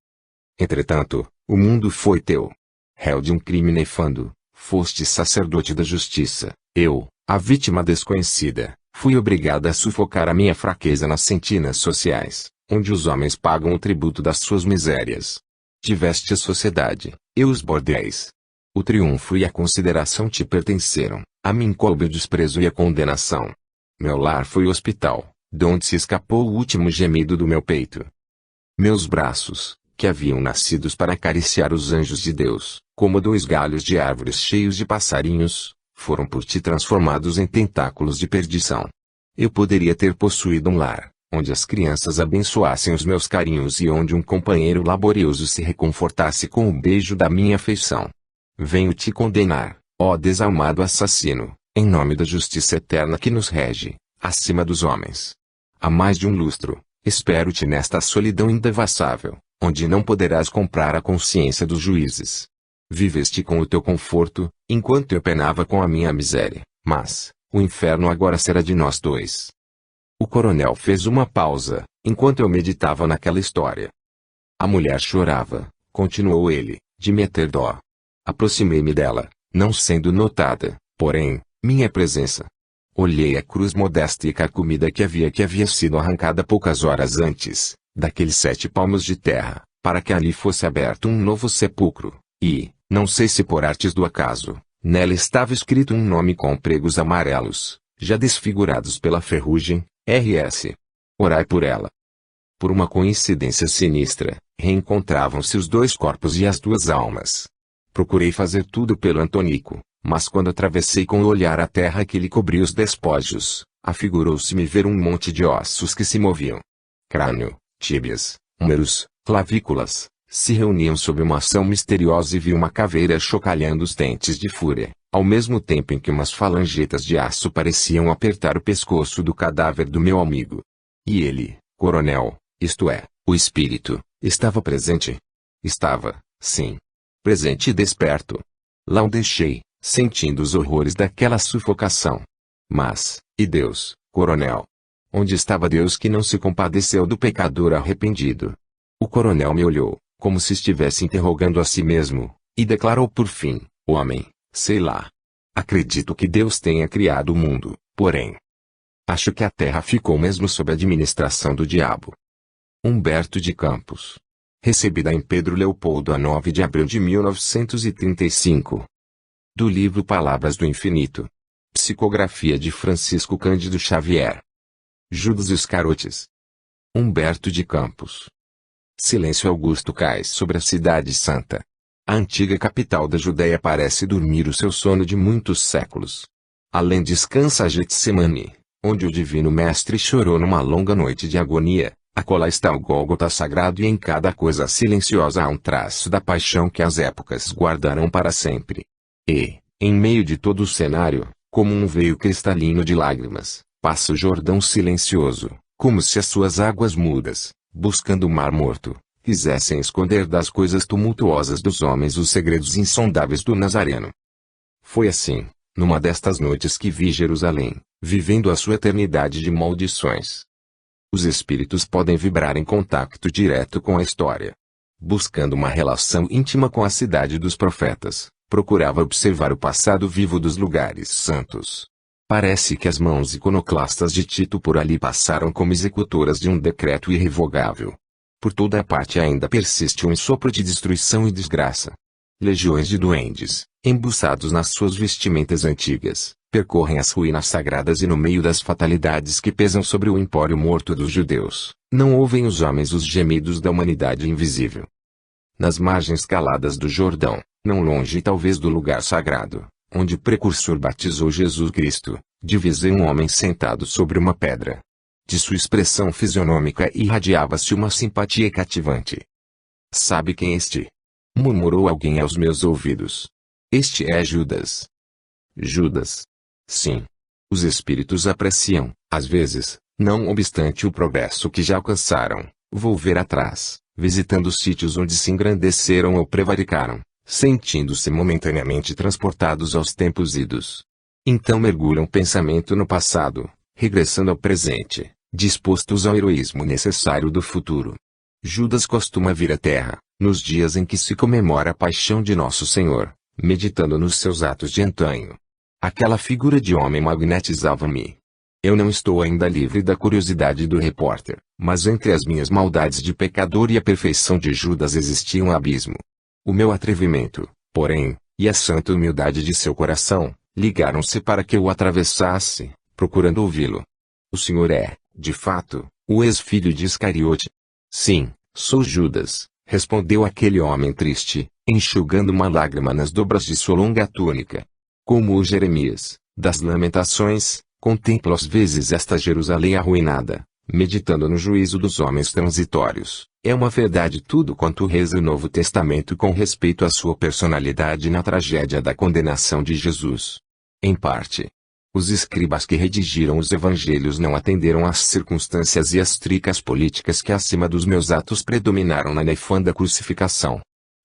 Entretanto, o mundo foi teu. Réu de um crime nefando, foste sacerdote da justiça. Eu, a vítima desconhecida, fui obrigada a sufocar a minha fraqueza nas sentinas sociais, onde os homens pagam o tributo das suas misérias. Tiveste a sociedade, eu os bordéis. O triunfo e a consideração te pertenceram, a mim coube o desprezo e a condenação. Meu lar foi o hospital, donde se escapou o último gemido do meu peito. Meus braços, que haviam nascidos para acariciar os anjos de Deus, como dois galhos de árvores cheios de passarinhos, foram por ti transformados em tentáculos de perdição. Eu poderia ter possuído um lar, onde as crianças abençoassem os meus carinhos e onde um companheiro laborioso se reconfortasse com o beijo da minha afeição. Venho te condenar, ó desalmado assassino, Em nome da justiça eterna que nos rege, acima dos homens. Há mais de um lustro, espero-te nesta solidão indevassável, onde não poderás comprar a consciência dos juízes. Viveste com o teu conforto, enquanto eu penava com a minha miséria, mas o inferno agora será de nós dois. O coronel fez uma pausa, enquanto eu meditava naquela história. A mulher chorava, continuou ele, de meter dó. Aproximei-me dela, não sendo notada, porém, minha presença. Olhei a cruz modesta e carcomida que havia sido arrancada poucas horas antes, daqueles 7 palmos de terra, para que ali fosse aberto um novo sepulcro, e, não sei se por artes do acaso, nela estava escrito um nome com pregos amarelos, já desfigurados pela ferrugem, R.S. Orai por ela. Por uma coincidência sinistra, reencontravam-se os 2 corpos e as 2 almas. Procurei fazer tudo pelo Antônico, mas quando atravessei com o olhar a terra que lhe cobria os despojos, afigurou-se-me ver um monte de ossos que se moviam. Crânio, tíbias, húmeros, clavículas, se reuniam sob uma ação misteriosa e vi uma caveira chocalhando os dentes de fúria, ao mesmo tempo em que umas falangetas de aço pareciam apertar o pescoço do cadáver do meu amigo. E ele, coronel, isto é, o espírito, estava presente? Estava, sim. Presente e desperto. Lá o deixei, sentindo os horrores daquela sufocação. Mas, e Deus, coronel? Onde estava Deus que não se compadeceu do pecador arrependido? O coronel me olhou, como se estivesse interrogando a si mesmo, e declarou por fim: homem, sei lá. Acredito que Deus tenha criado o mundo, porém, acho que a terra ficou mesmo sob a administração do diabo. Humberto de Campos. Recebida em Pedro Leopoldo a 9 de abril de 1935. Do livro Palavras do Infinito. Psicografia de Francisco Cândido Xavier. Judas Iscariotes. Humberto de Campos. Silêncio augusto cai sobre a cidade santa. A antiga capital da Judéia parece dormir o seu sono de muitos séculos. Além descansa a Getsemane, onde o divino mestre chorou numa longa noite de agonia. Acolá está o Gólgota sagrado e em cada coisa silenciosa há um traço da paixão que as épocas guardarão para sempre. E, em meio de todo o cenário, como um veio cristalino de lágrimas, passa o Jordão silencioso, como se as suas águas mudas, buscando o mar morto, quisessem esconder das coisas tumultuosas dos homens os segredos insondáveis do Nazareno. Foi assim, numa destas noites que vi Jerusalém, vivendo a sua eternidade de maldições. Os espíritos podem vibrar em contato direto com a história. Buscando uma relação íntima com a cidade dos profetas, procurava observar o passado vivo dos lugares santos. Parece que as mãos iconoclastas de Tito por ali passaram como executoras de um decreto irrevogável. Por toda a parte ainda persiste um sopro de destruição e desgraça. Legiões de duendes, embuçados nas suas vestimentas antigas, percorrem as ruínas sagradas e no meio das fatalidades que pesam sobre o empório morto dos judeus, não ouvem os homens os gemidos da humanidade invisível. Nas margens caladas do Jordão, não longe talvez do lugar sagrado, onde o precursor batizou Jesus Cristo, divisei um homem sentado sobre uma pedra. De sua expressão fisionômica irradiava-se uma simpatia cativante. Sabe quem é este? Murmurou alguém aos meus ouvidos. Este é Judas. Judas. Sim. Os espíritos apreciam, às vezes, não obstante o progresso que já alcançaram, volver atrás, visitando os sítios onde se engrandeceram ou prevaricaram, sentindo-se momentaneamente transportados aos tempos idos. Então mergulham pensamento no passado, regressando ao presente, dispostos ao heroísmo necessário do futuro. Judas costuma vir à terra, nos dias em que se comemora a paixão de Nosso Senhor, meditando nos seus atos de antanho. Aquela figura de homem magnetizava-me. Eu não estou ainda livre da curiosidade do repórter, mas entre as minhas maldades de pecador e a perfeição de Judas existia um abismo. O meu atrevimento, porém, e a santa humildade de seu coração, ligaram-se para que eu o atravessasse, procurando ouvi-lo. O senhor é, de fato, o ex-filho de Iscariote? Sim, sou Judas, respondeu aquele homem triste, enxugando uma lágrima nas dobras de sua longa túnica. Como o Jeremias, das Lamentações, contemplo às vezes esta Jerusalém arruinada, meditando no juízo dos homens transitórios. É uma verdade tudo quanto reza o Novo Testamento com respeito à sua personalidade na tragédia da condenação de Jesus. Em parte. Os escribas que redigiram os evangelhos não atenderam às circunstâncias e às tricas políticas que acima dos meus atos predominaram na nefanda crucificação.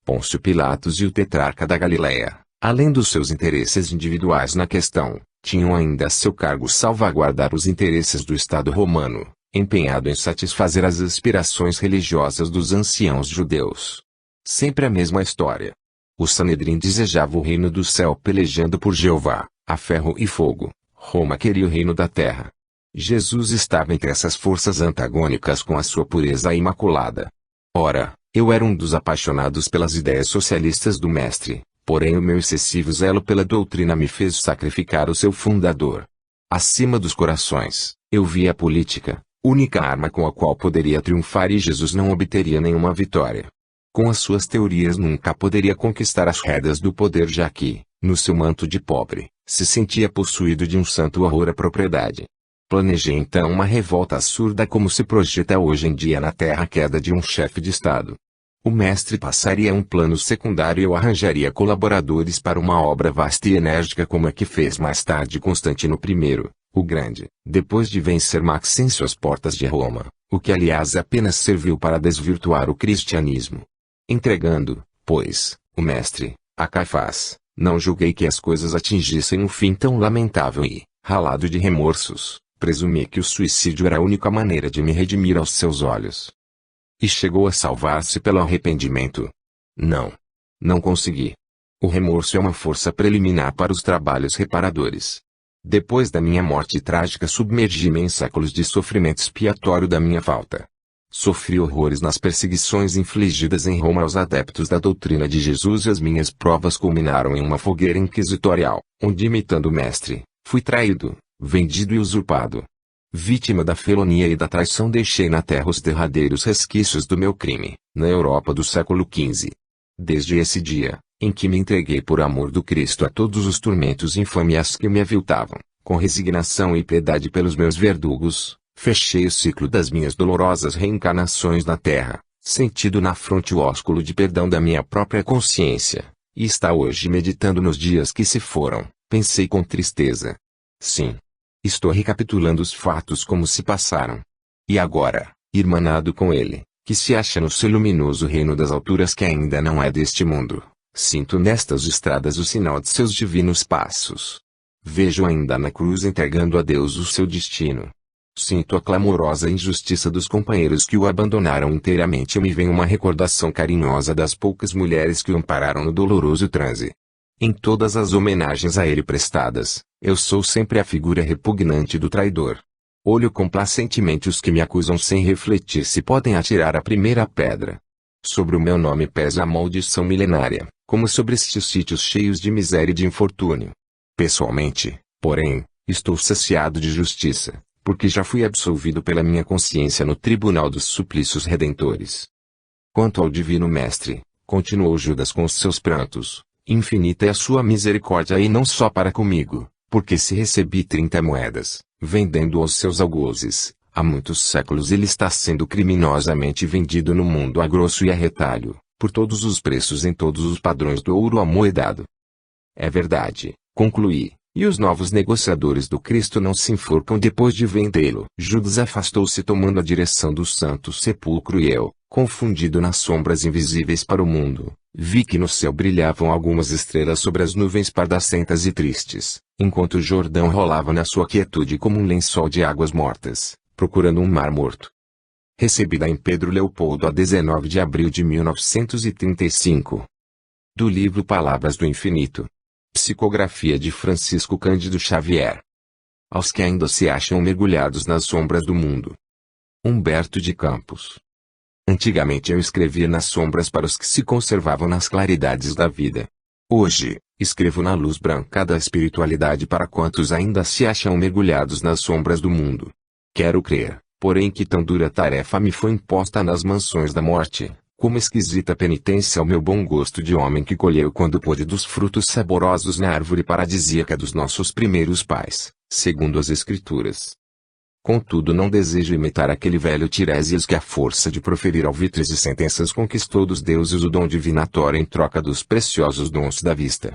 Pôncio Pilatos e o tetrarca da Galileia, além dos seus interesses individuais na questão, tinham ainda a seu cargo salvaguardar os interesses do Estado romano, empenhado em satisfazer as aspirações religiosas dos anciãos judeus. Sempre a mesma história. O Sanedrim desejava o reino do céu pelejando por Jeová, a ferro e fogo. Roma queria o reino da terra. Jesus estava entre essas forças antagônicas com a sua pureza imaculada. Ora, eu era um dos apaixonados pelas ideias socialistas do mestre, porém o meu excessivo zelo pela doutrina me fez sacrificar o seu fundador. Acima dos corações, eu via a política, única arma com a qual poderia triunfar, e Jesus não obteria nenhuma vitória. Com as suas teorias nunca poderia conquistar as rédeas do poder, já que, no seu manto de pobre, se sentia possuído de um santo horror à propriedade. Planejei então uma revolta absurda, como se projeta hoje em dia na terra a queda de um chefe de Estado. O mestre passaria a um plano secundário e eu arranjaria colaboradores para uma obra vasta e enérgica como a que fez mais tarde Constantino I, o Grande, depois de vencer Maxêncio às portas de Roma, o que aliás apenas serviu para desvirtuar o cristianismo. Entregando, pois, o mestre, a Caifás, não julguei que as coisas atingissem um fim tão lamentável e, ralado de remorsos, presumi que o suicídio era a única maneira de me redimir aos seus olhos. E chegou a salvar-se pelo arrependimento? Não. Não consegui. O remorso é uma força preliminar para os trabalhos reparadores. Depois da minha morte trágica, submergi-me em séculos de sofrimento expiatório da minha falta. Sofri horrores nas perseguições infligidas em Roma aos adeptos da doutrina de Jesus, e as minhas provas culminaram em uma fogueira inquisitorial, onde, imitando o mestre, fui traído, vendido e usurpado. Vítima da felonia e da traição, deixei na terra os derradeiros resquícios do meu crime, na Europa do século XV. Desde esse dia, em que me entreguei por amor do Cristo a todos os tormentos e infâmias que me aviltavam, com resignação e piedade pelos meus verdugos, fechei o ciclo das minhas dolorosas reencarnações na terra, sentido na fronte o ósculo de perdão da minha própria consciência, e está hoje meditando nos dias que se foram, pensei com tristeza. Sim. Estou recapitulando os fatos como se passaram. E agora, irmanado com ele, que se acha no seu luminoso reino das alturas que ainda não é deste mundo, sinto nestas estradas o sinal de seus divinos passos. Vejo ainda na cruz entregando a Deus o seu destino. Sinto a clamorosa injustiça dos companheiros que o abandonaram inteiramente, e me vem uma recordação carinhosa das poucas mulheres que o ampararam no doloroso transe. Em todas as homenagens a ele prestadas, eu sou sempre a figura repugnante do traidor. Olho complacentemente os que me acusam sem refletir se podem atirar a primeira pedra. Sobre o meu nome pesa a maldição milenária, como sobre estes sítios cheios de miséria e de infortúnio. Pessoalmente, porém, estou saciado de justiça, porque já fui absolvido pela minha consciência no tribunal dos suplícios redentores. Quanto ao divino mestre, continuou Judas com os seus prantos, infinita é a sua misericórdia, e não só para comigo, porque se recebi 30 moedas, vendendo aos seus algozes, há muitos séculos ele está sendo criminosamente vendido no mundo a grosso e a retalho, por todos os preços em todos os padrões do ouro amoedado. É verdade, concluí, e os novos negociadores do Cristo não se enforcam depois de vendê-lo. Judas afastou-se tomando a direção do Santo Sepulcro, e eu, confundido nas sombras invisíveis para o mundo, vi que no céu brilhavam algumas estrelas sobre as nuvens pardacentas e tristes, enquanto o Jordão rolava na sua quietude como um lençol de águas mortas, procurando um mar morto. Recebida em Pedro Leopoldo a 19 de abril de 1935. Do livro Palavras do Infinito. Psicografia de Francisco Cândido Xavier. Aos que ainda se acham mergulhados nas sombras do mundo. Humberto de Campos. Antigamente eu escrevia nas sombras para os que se conservavam nas claridades da vida. Hoje, escrevo na luz branca da espiritualidade para quantos ainda se acham mergulhados nas sombras do mundo. Quero crer, porém, que tão dura tarefa me foi imposta nas mansões da morte, como esquisita penitência ao meu bom gosto de homem que colheu quando pôde dos frutos saborosos na árvore paradisíaca dos nossos primeiros pais, segundo as Escrituras. Contudo, não desejo imitar aquele velho Tiresias que, à força de proferir alvitres e sentenças, conquistou dos deuses o dom divinatório em troca dos preciosos dons da vista.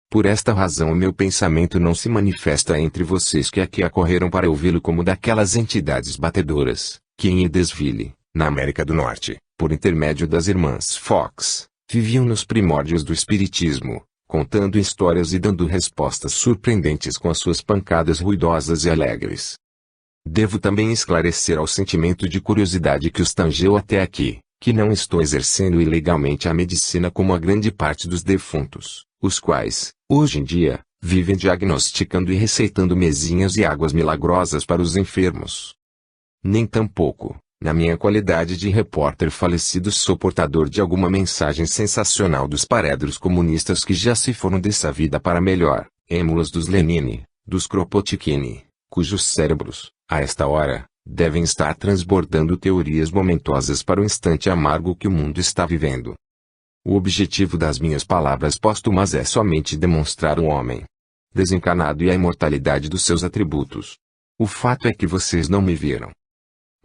Por esta razão o meu pensamento não se manifesta entre vocês que aqui acorreram para ouvi-lo como daquelas entidades batedoras, que em Edesville, na América do Norte, por intermédio das irmãs Fox, viviam nos primórdios do espiritismo, contando histórias e dando respostas surpreendentes com as suas pancadas ruidosas e alegres. Devo também esclarecer ao sentimento de curiosidade que os tangeu até aqui, que não estou exercendo ilegalmente a medicina como a grande parte dos defuntos, os quais, hoje em dia, vivem diagnosticando e receitando mesinhas e águas milagrosas para os enfermos. Nem tampouco, na minha qualidade de repórter falecido, sou portador de alguma mensagem sensacional dos paredros comunistas que já se foram dessa vida para melhor, êmulas dos Lenine, dos Kropotkin, cujos cérebros, a esta hora, devem estar transbordando teorias momentosas para o instante amargo que o mundo está vivendo. O objetivo das minhas palavras póstumas é somente demonstrar o homem desencarnado e a imortalidade dos seus atributos. O fato é que vocês não me viram.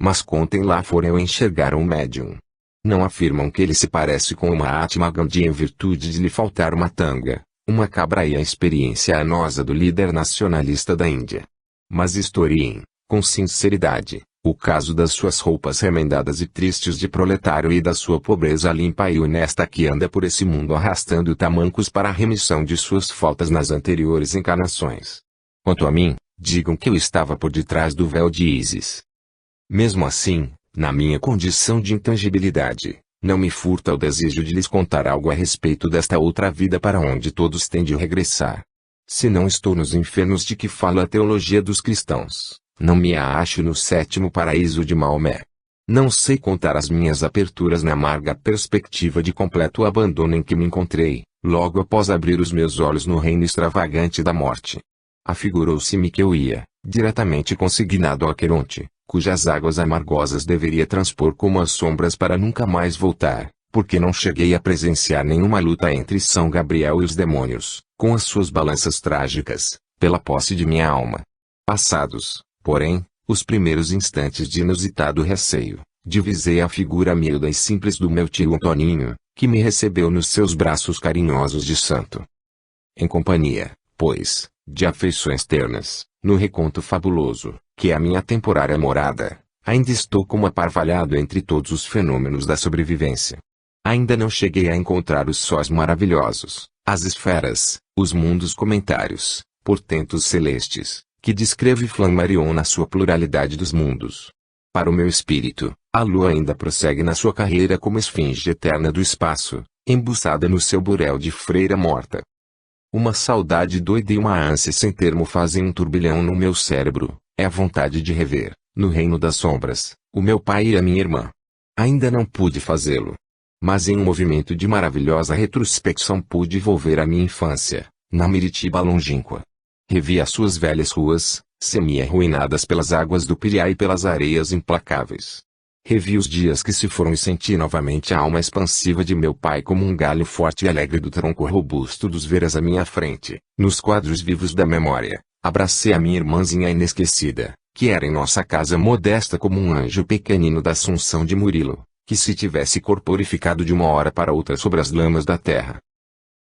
Mas contem lá fora ou enxergaram o médium. Não afirmam que ele se parece com uma Mahatma Gandhi em virtude de lhe faltar uma tanga, uma cabra e a experiência anosa do líder nacionalista da Índia. Mas historiem, com sinceridade, o caso das suas roupas remendadas e tristes de proletário e da sua pobreza limpa e honesta que anda por esse mundo arrastando tamancos para a remissão de suas faltas nas anteriores encarnações. Quanto a mim, digam que eu estava por detrás do véu de Ísis. Mesmo assim, na minha condição de intangibilidade, não me furta o desejo de lhes contar algo a respeito desta outra vida para onde todos têm de regressar. Se não estou nos infernos de que fala a teologia dos cristãos, não me acho no sétimo paraíso de Maomé. Não sei contar as minhas aperturas na amarga perspectiva de completo abandono em que me encontrei, logo após abrir os meus olhos no reino extravagante da morte. Afigurou-se-me que eu ia, diretamente consignado ao Aqueronte, cujas águas amargosas deveria transpor como as sombras para nunca mais voltar, porque não cheguei a presenciar nenhuma luta entre São Gabriel e os demônios, com as suas balanças trágicas, pela posse de minha alma. Passados, porém, os primeiros instantes de inusitado receio, divisei a figura miúda e simples do meu tio Antoninho, que me recebeu nos seus braços carinhosos de santo. Em companhia, pois, de afeições ternas, no reconto fabuloso, que é a minha temporária morada, ainda estou como aparvalhado entre todos os fenômenos da sobrevivência. Ainda não cheguei a encontrar os sóis maravilhosos, as esferas, os mundos comentários, portentos celestes, que descreve Flammarion na sua pluralidade dos mundos. Para o meu espírito, a lua ainda prossegue na sua carreira como esfinge eterna do espaço, embuçada no seu burel de freira morta. Uma saudade doida e uma ânsia sem termo fazem um turbilhão no meu cérebro, é a vontade de rever, no reino das sombras, o meu pai e a minha irmã. Ainda não pude fazê-lo. Mas em um movimento de maravilhosa retrospecção pude volver à minha infância, na Miritiba longínqua. Revi as suas velhas ruas, semi-arruinadas pelas águas do Piriá e pelas areias implacáveis. Revi os dias que se foram e senti novamente a alma expansiva de meu pai como um galho forte e alegre do tronco robusto dos veras à minha frente, nos quadros vivos da memória. Abracei a minha irmãzinha inesquecida, que era em nossa casa modesta como um anjo pequenino da Assunção de Murilo, que se tivesse corporificado de uma hora para outra sobre as lamas da terra.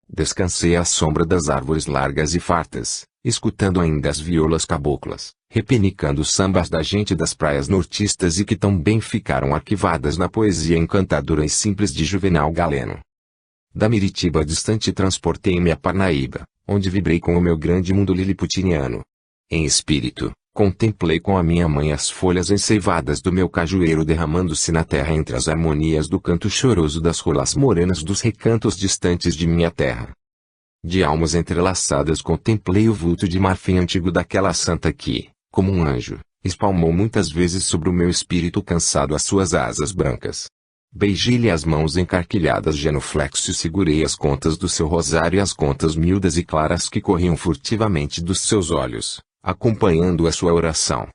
Descansei à sombra das árvores largas e fartas, escutando ainda as violas caboclas, repenicando os sambas da gente das praias nortistas e que tão bem ficaram arquivadas na poesia encantadora e simples de Juvenal Galeno. Da Miritiba distante transportei-me a Parnaíba, onde vibrei com o meu grande mundo liliputiano. Em espírito, contemplei com a minha mãe as folhas enseivadas do meu cajueiro derramando-se na terra entre as harmonias do canto choroso das rolas morenas dos recantos distantes de minha terra. De almas entrelaçadas contemplei o vulto de marfim antigo daquela santa que, como um anjo, espalmou muitas vezes sobre o meu espírito cansado as suas asas brancas. Beijei-lhe as mãos encarquilhadas genuflexo e segurei as contas do seu rosário e as contas miúdas e claras que corriam furtivamente dos seus olhos, acompanhando a sua oração.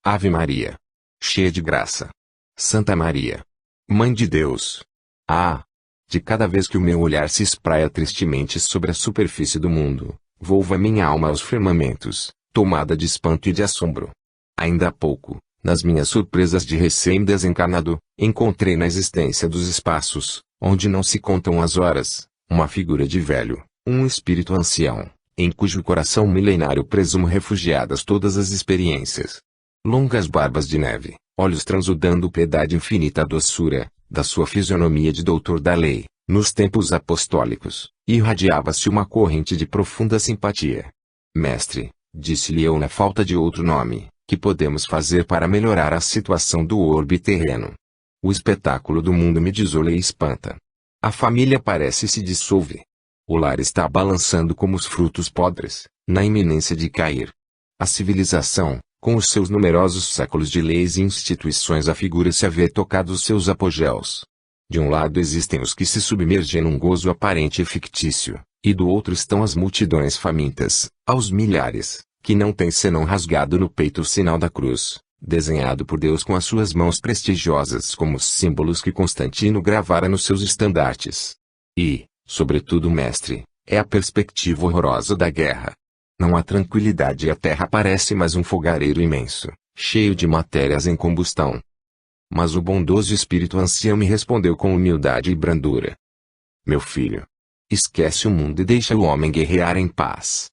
Ave Maria, cheia de graça. Santa Maria, Mãe de Deus. Ah! De cada vez que o meu olhar se espraia tristemente sobre a superfície do mundo, volvo a minha alma aos firmamentos, tomada de espanto e de assombro. Ainda há pouco, nas minhas surpresas de recém-desencarnado, encontrei na existência dos espaços, onde não se contam as horas, uma figura de velho, Um espírito ancião, em cujo coração milenário presumo refugiadas todas as experiências. Longas barbas de neve, olhos transudando piedade infinita doçura, da sua fisionomia de doutor da lei, nos tempos apostólicos, irradiava-se uma corrente de profunda simpatia. Mestre, disse-lhe eu na falta de outro nome, que podemos fazer para melhorar a situação do orbe terreno? O espetáculo do mundo me desola e espanta. A família parece se dissolver. O lar está balançando como os frutos podres, na iminência de cair. A civilização, com os seus numerosos séculos de leis e instituições, afigura-se haver tocado os seus apogeus. De um lado existem os que se submergem num gozo aparente e fictício, e do outro estão as multidões famintas, aos milhares, que não têm senão rasgado no peito o sinal da cruz, desenhado por Deus com as suas mãos prestigiosas como os símbolos que Constantino gravara nos seus estandartes. E, sobretudo, mestre, é a perspectiva horrorosa da guerra. Não há tranquilidade e a terra parece mais um fogareiro imenso, cheio de matérias em combustão. Mas o bondoso espírito ancião me respondeu com humildade e brandura. Meu filho, esquece o mundo e deixa o homem guerrear em paz.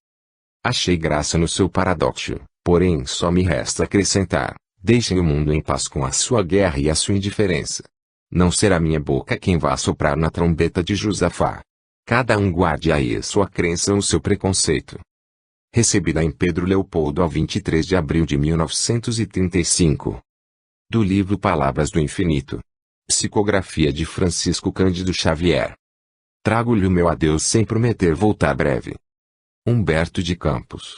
Achei graça no seu paradoxo, porém só me resta acrescentar, deixem o mundo em paz com a sua guerra e a sua indiferença. Não será minha boca quem vá soprar na trombeta de Josafá. Cada um guarde aí a sua crença ou o seu preconceito. Recebida em Pedro Leopoldo a 23 de abril de 1935. Do livro Palavras do Infinito. Psicografia de Francisco Cândido Xavier. Trago-lhe o meu adeus sem prometer voltar breve. Humberto de Campos.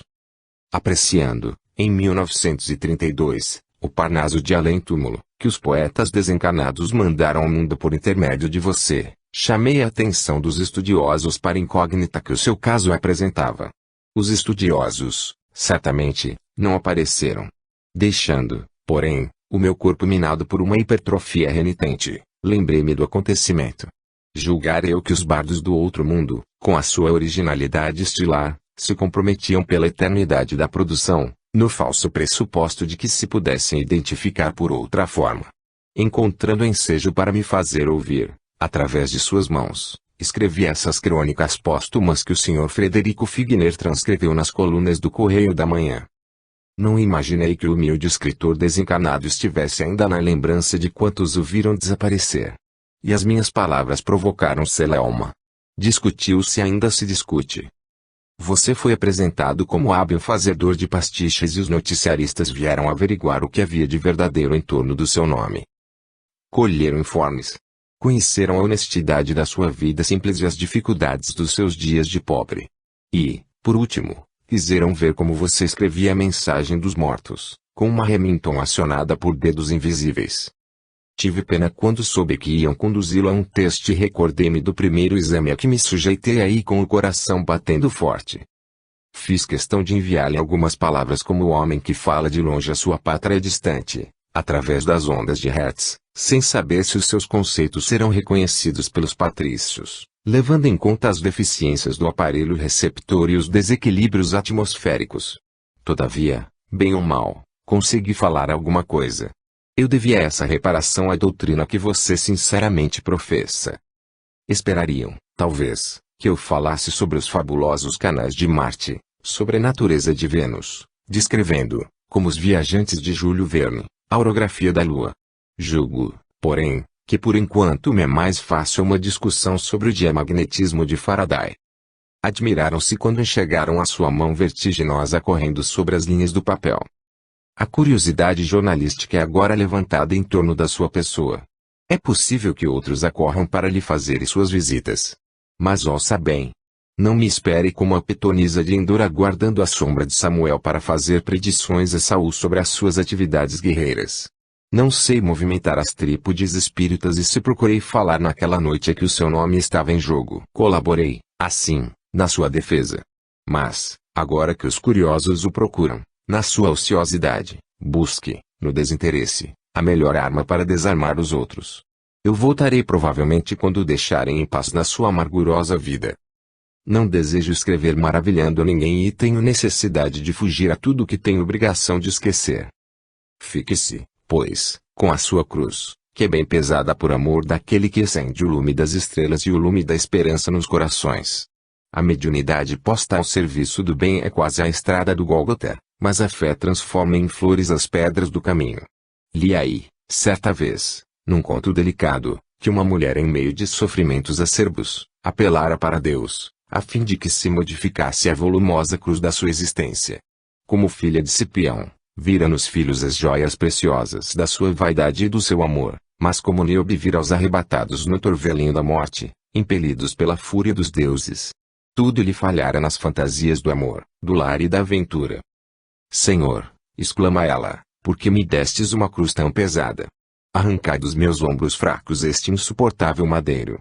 Apreciando, em 1932, o Parnaso de além-túmulo, que os poetas desencarnados mandaram ao mundo por intermédio de você, chamei a atenção dos estudiosos para a incógnita que o seu caso apresentava. Os estudiosos, certamente, não apareceram. Deixando, porém, o meu corpo minado por uma hipertrofia renitente, lembrei-me do acontecimento. Julgar eu que os bardos do outro mundo, com a sua originalidade estilar, se comprometiam pela eternidade da produção, no falso pressuposto de que se pudessem identificar por outra forma. Encontrando ensejo para me fazer ouvir, através de suas mãos, escrevi essas crônicas póstumas que o Sr. Frederico Figner transcreveu nas colunas do Correio da Manhã. Não imaginei que o humilde escritor desencarnado estivesse ainda na lembrança de quantos o viram desaparecer. E as minhas palavras provocaram celeuma. Discutiu-se e ainda se discute. Você foi apresentado como hábil fazedor de pastiches e os noticiaristas vieram averiguar o que havia de verdadeiro em torno do seu nome. Colheram informes. Conheceram a honestidade da sua vida simples e as dificuldades dos seus dias de pobre. E, por último, quiseram ver como você escrevia a mensagem dos mortos, com uma Remington acionada por dedos invisíveis. Tive pena quando soube que iam conduzi-lo a um teste e recordei-me do primeiro exame a que me sujeitei aí com o coração batendo forte. Fiz questão de enviar-lhe algumas palavras como o homem que fala de longe a sua pátria distante, através das ondas de Hertz, sem saber se os seus conceitos serão reconhecidos pelos patrícios, levando em conta as deficiências do aparelho receptor e os desequilíbrios atmosféricos. Todavia, bem ou mal, consegui falar alguma coisa. Eu devia essa reparação à doutrina que você sinceramente professa. Esperariam, talvez, que eu falasse sobre os fabulosos canais de Marte, sobre a natureza de Vênus, descrevendo, como os viajantes de Júlio Verne, a orografia da Lua. Julgo, porém, que por enquanto me é mais fácil uma discussão sobre o diamagnetismo de Faraday. Admiraram-se quando enxergaram a sua mão vertiginosa correndo sobre as linhas do papel. A curiosidade jornalística é agora levantada em torno da sua pessoa. É possível que outros acorram para lhe fazer suas visitas. Mas ouça bem. Não me espere como a pitonisa de Endor aguardando a sombra de Samuel para fazer predições a Saul sobre as suas atividades guerreiras. Não sei movimentar as trípodes espíritas e se procurei falar naquela noite é que o seu nome estava em jogo. Colaborei, assim, na sua defesa. Mas, agora que os curiosos o procuram, na sua ociosidade, busque, no desinteresse, a melhor arma para desarmar os outros. Eu voltarei provavelmente quando o deixarem em paz na sua amargurosa vida. Não desejo escrever maravilhando ninguém e tenho necessidade de fugir a tudo que tenho obrigação de esquecer. Fique-se, pois, com a sua cruz, que é bem pesada por amor daquele que acende o lume das estrelas e o lume da esperança nos corações. A mediunidade posta ao serviço do bem é quase a estrada do Gólgota, mas a fé transforma em flores as pedras do caminho. Li aí, certa vez, num conto delicado, que uma mulher em meio de sofrimentos acerbos, apelara para Deus, a fim de que se modificasse a volumosa cruz da sua existência. Como filha de Cipião, vira nos filhos as joias preciosas da sua vaidade e do seu amor, mas como Niobe vira os arrebatados no torvelinho da morte, impelidos pela fúria dos deuses. Tudo lhe falhara nas fantasias do amor, do lar e da aventura. Senhor, exclama ela, por que me destes uma cruz tão pesada? Arrancai dos meus ombros fracos este insuportável madeiro.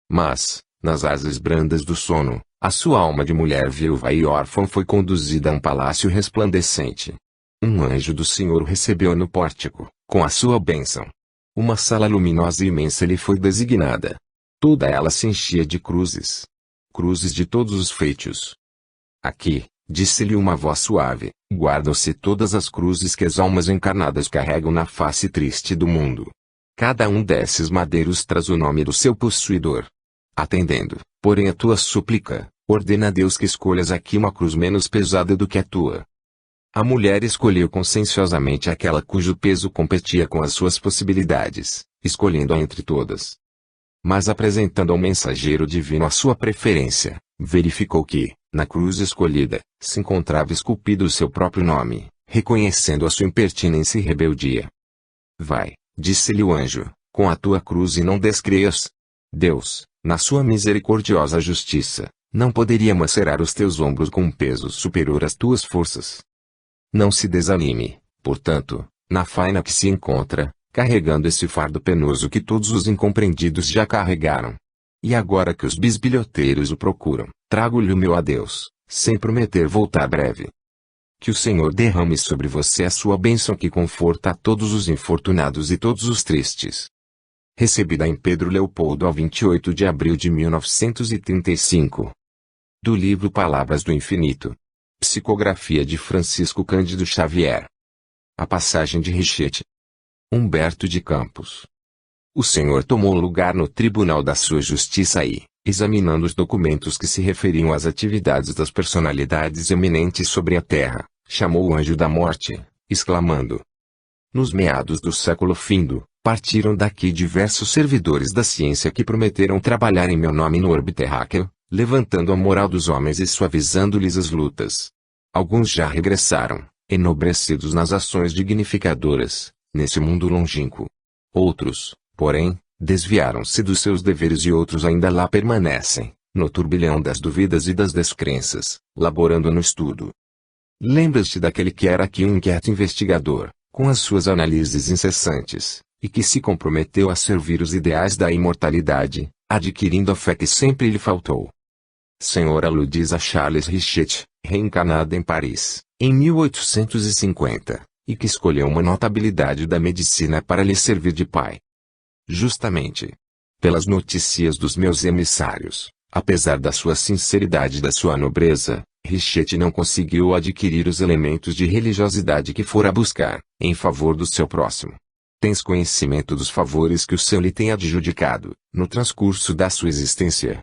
Mas, nas asas brandas do sono, a sua alma de mulher viúva e órfã foi conduzida a um palácio resplandecente. Um anjo do Senhor o recebeu no pórtico, com a sua bênção. Uma sala luminosa e imensa lhe foi designada. Toda ela se enchia de cruzes. Cruzes de todos os feitos. Aqui, disse-lhe uma voz suave, guardam-se todas as cruzes que as almas encarnadas carregam na face triste do mundo. Cada um desses madeiros traz o nome do seu possuidor. Atendendo, porém a tua súplica, ordena a Deus que escolhas aqui uma cruz menos pesada do que a tua. A mulher escolheu conscienciosamente aquela cujo peso competia com as suas possibilidades, escolhendo-a entre todas. Mas apresentando ao mensageiro divino a sua preferência, verificou que, na cruz escolhida, se encontrava esculpido o seu próprio nome, reconhecendo a sua impertinência e rebeldia. Vai, disse-lhe o anjo, com a tua cruz e não descreias. Deus, na sua misericordiosa justiça, não poderia macerar os teus ombros com um peso superior às tuas forças. Não se desanime, portanto, na faina que se encontra, carregando esse fardo penoso que todos os incompreendidos já carregaram. E agora que os bisbilhoteiros o procuram, trago-lhe o meu adeus, sem prometer voltar breve. Que o Senhor derrame sobre você a sua bênção que conforta a todos os infortunados e todos os tristes. Recebida em Pedro Leopoldo a 28 de abril de 1935. Do livro Palavras do Infinito. Psicografia de Francisco Cândido Xavier. A passagem de Richetti. Humberto de Campos. O Senhor tomou lugar no tribunal da sua justiça e, examinando os documentos que se referiam às atividades das personalidades eminentes sobre a terra, chamou o anjo da morte, exclamando: nos meados do século findo, partiram daqui diversos servidores da ciência que prometeram trabalhar em meu nome no orbe terráqueo, levantando a moral dos homens e suavizando-lhes as lutas. Alguns já regressaram, enobrecidos nas ações dignificadoras, nesse mundo longínquo. Outros, porém, desviaram-se dos seus deveres e outros ainda lá permanecem, no turbilhão das dúvidas e das descrenças, laborando no estudo. Lembras-te daquele que era aqui um inquieto investigador, com as suas análises incessantes, e que se comprometeu a servir os ideais da imortalidade, adquirindo a fé que sempre lhe faltou. Senhora Ludiza Charles Richetti, reencarnada em Paris, em 1850, e que escolheu uma notabilidade da medicina para lhe servir de pai. Justamente pelas notícias dos meus emissários, apesar da sua sinceridade e da sua nobreza, Richetti não conseguiu adquirir os elementos de religiosidade que fora buscar, em favor do seu próximo. Tens conhecimento dos favores que o céu lhe tem adjudicado, no transcurso da sua existência?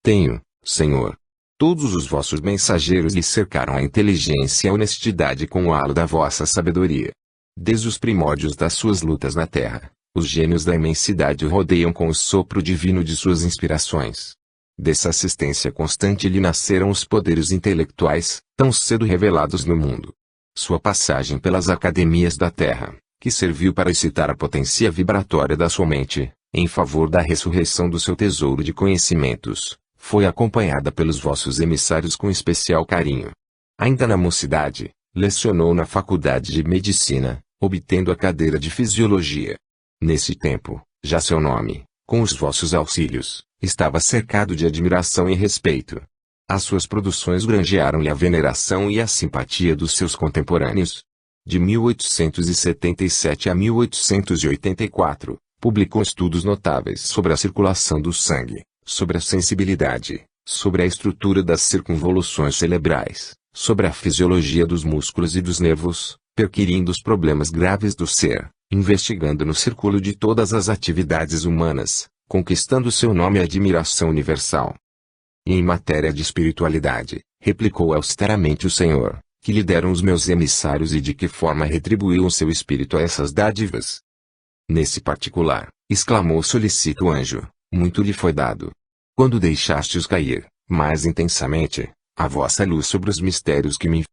Tenho, Senhor. Todos os vossos mensageiros lhe cercaram a inteligência e a honestidade com o halo da vossa sabedoria. Desde os primórdios das suas lutas na terra, os gênios da imensidade o rodeiam com o sopro divino de suas inspirações. Dessa assistência constante lhe nasceram os poderes intelectuais, tão cedo revelados no mundo. Sua passagem pelas academias da terra, que serviu para excitar a potência vibratória da sua mente, em favor da ressurreição do seu tesouro de conhecimentos, foi acompanhada pelos vossos emissários com especial carinho. Ainda na mocidade, lecionou na Faculdade de Medicina, obtendo a cadeira de Fisiologia. Nesse tempo, já seu nome, com os vossos auxílios, estava cercado de admiração e respeito. As suas produções granjearam-lhe a veneração e a simpatia dos seus contemporâneos. De 1877 a 1884, publicou estudos notáveis sobre a circulação do sangue, sobre a sensibilidade, sobre a estrutura das circunvoluções cerebrais, sobre a fisiologia dos músculos e dos nervos, perquirindo os problemas graves do ser, investigando no círculo de todas as atividades humanas, conquistando seu nome e admiração universal. E em matéria de espiritualidade, replicou austeramente o Senhor, que lhe deram os meus emissários e de que forma retribuiu o seu espírito a essas dádivas. Nesse particular, exclamou solicito o anjo, muito lhe foi dado. Quando deixastes cair, mais intensamente, a vossa luz sobre os mistérios que me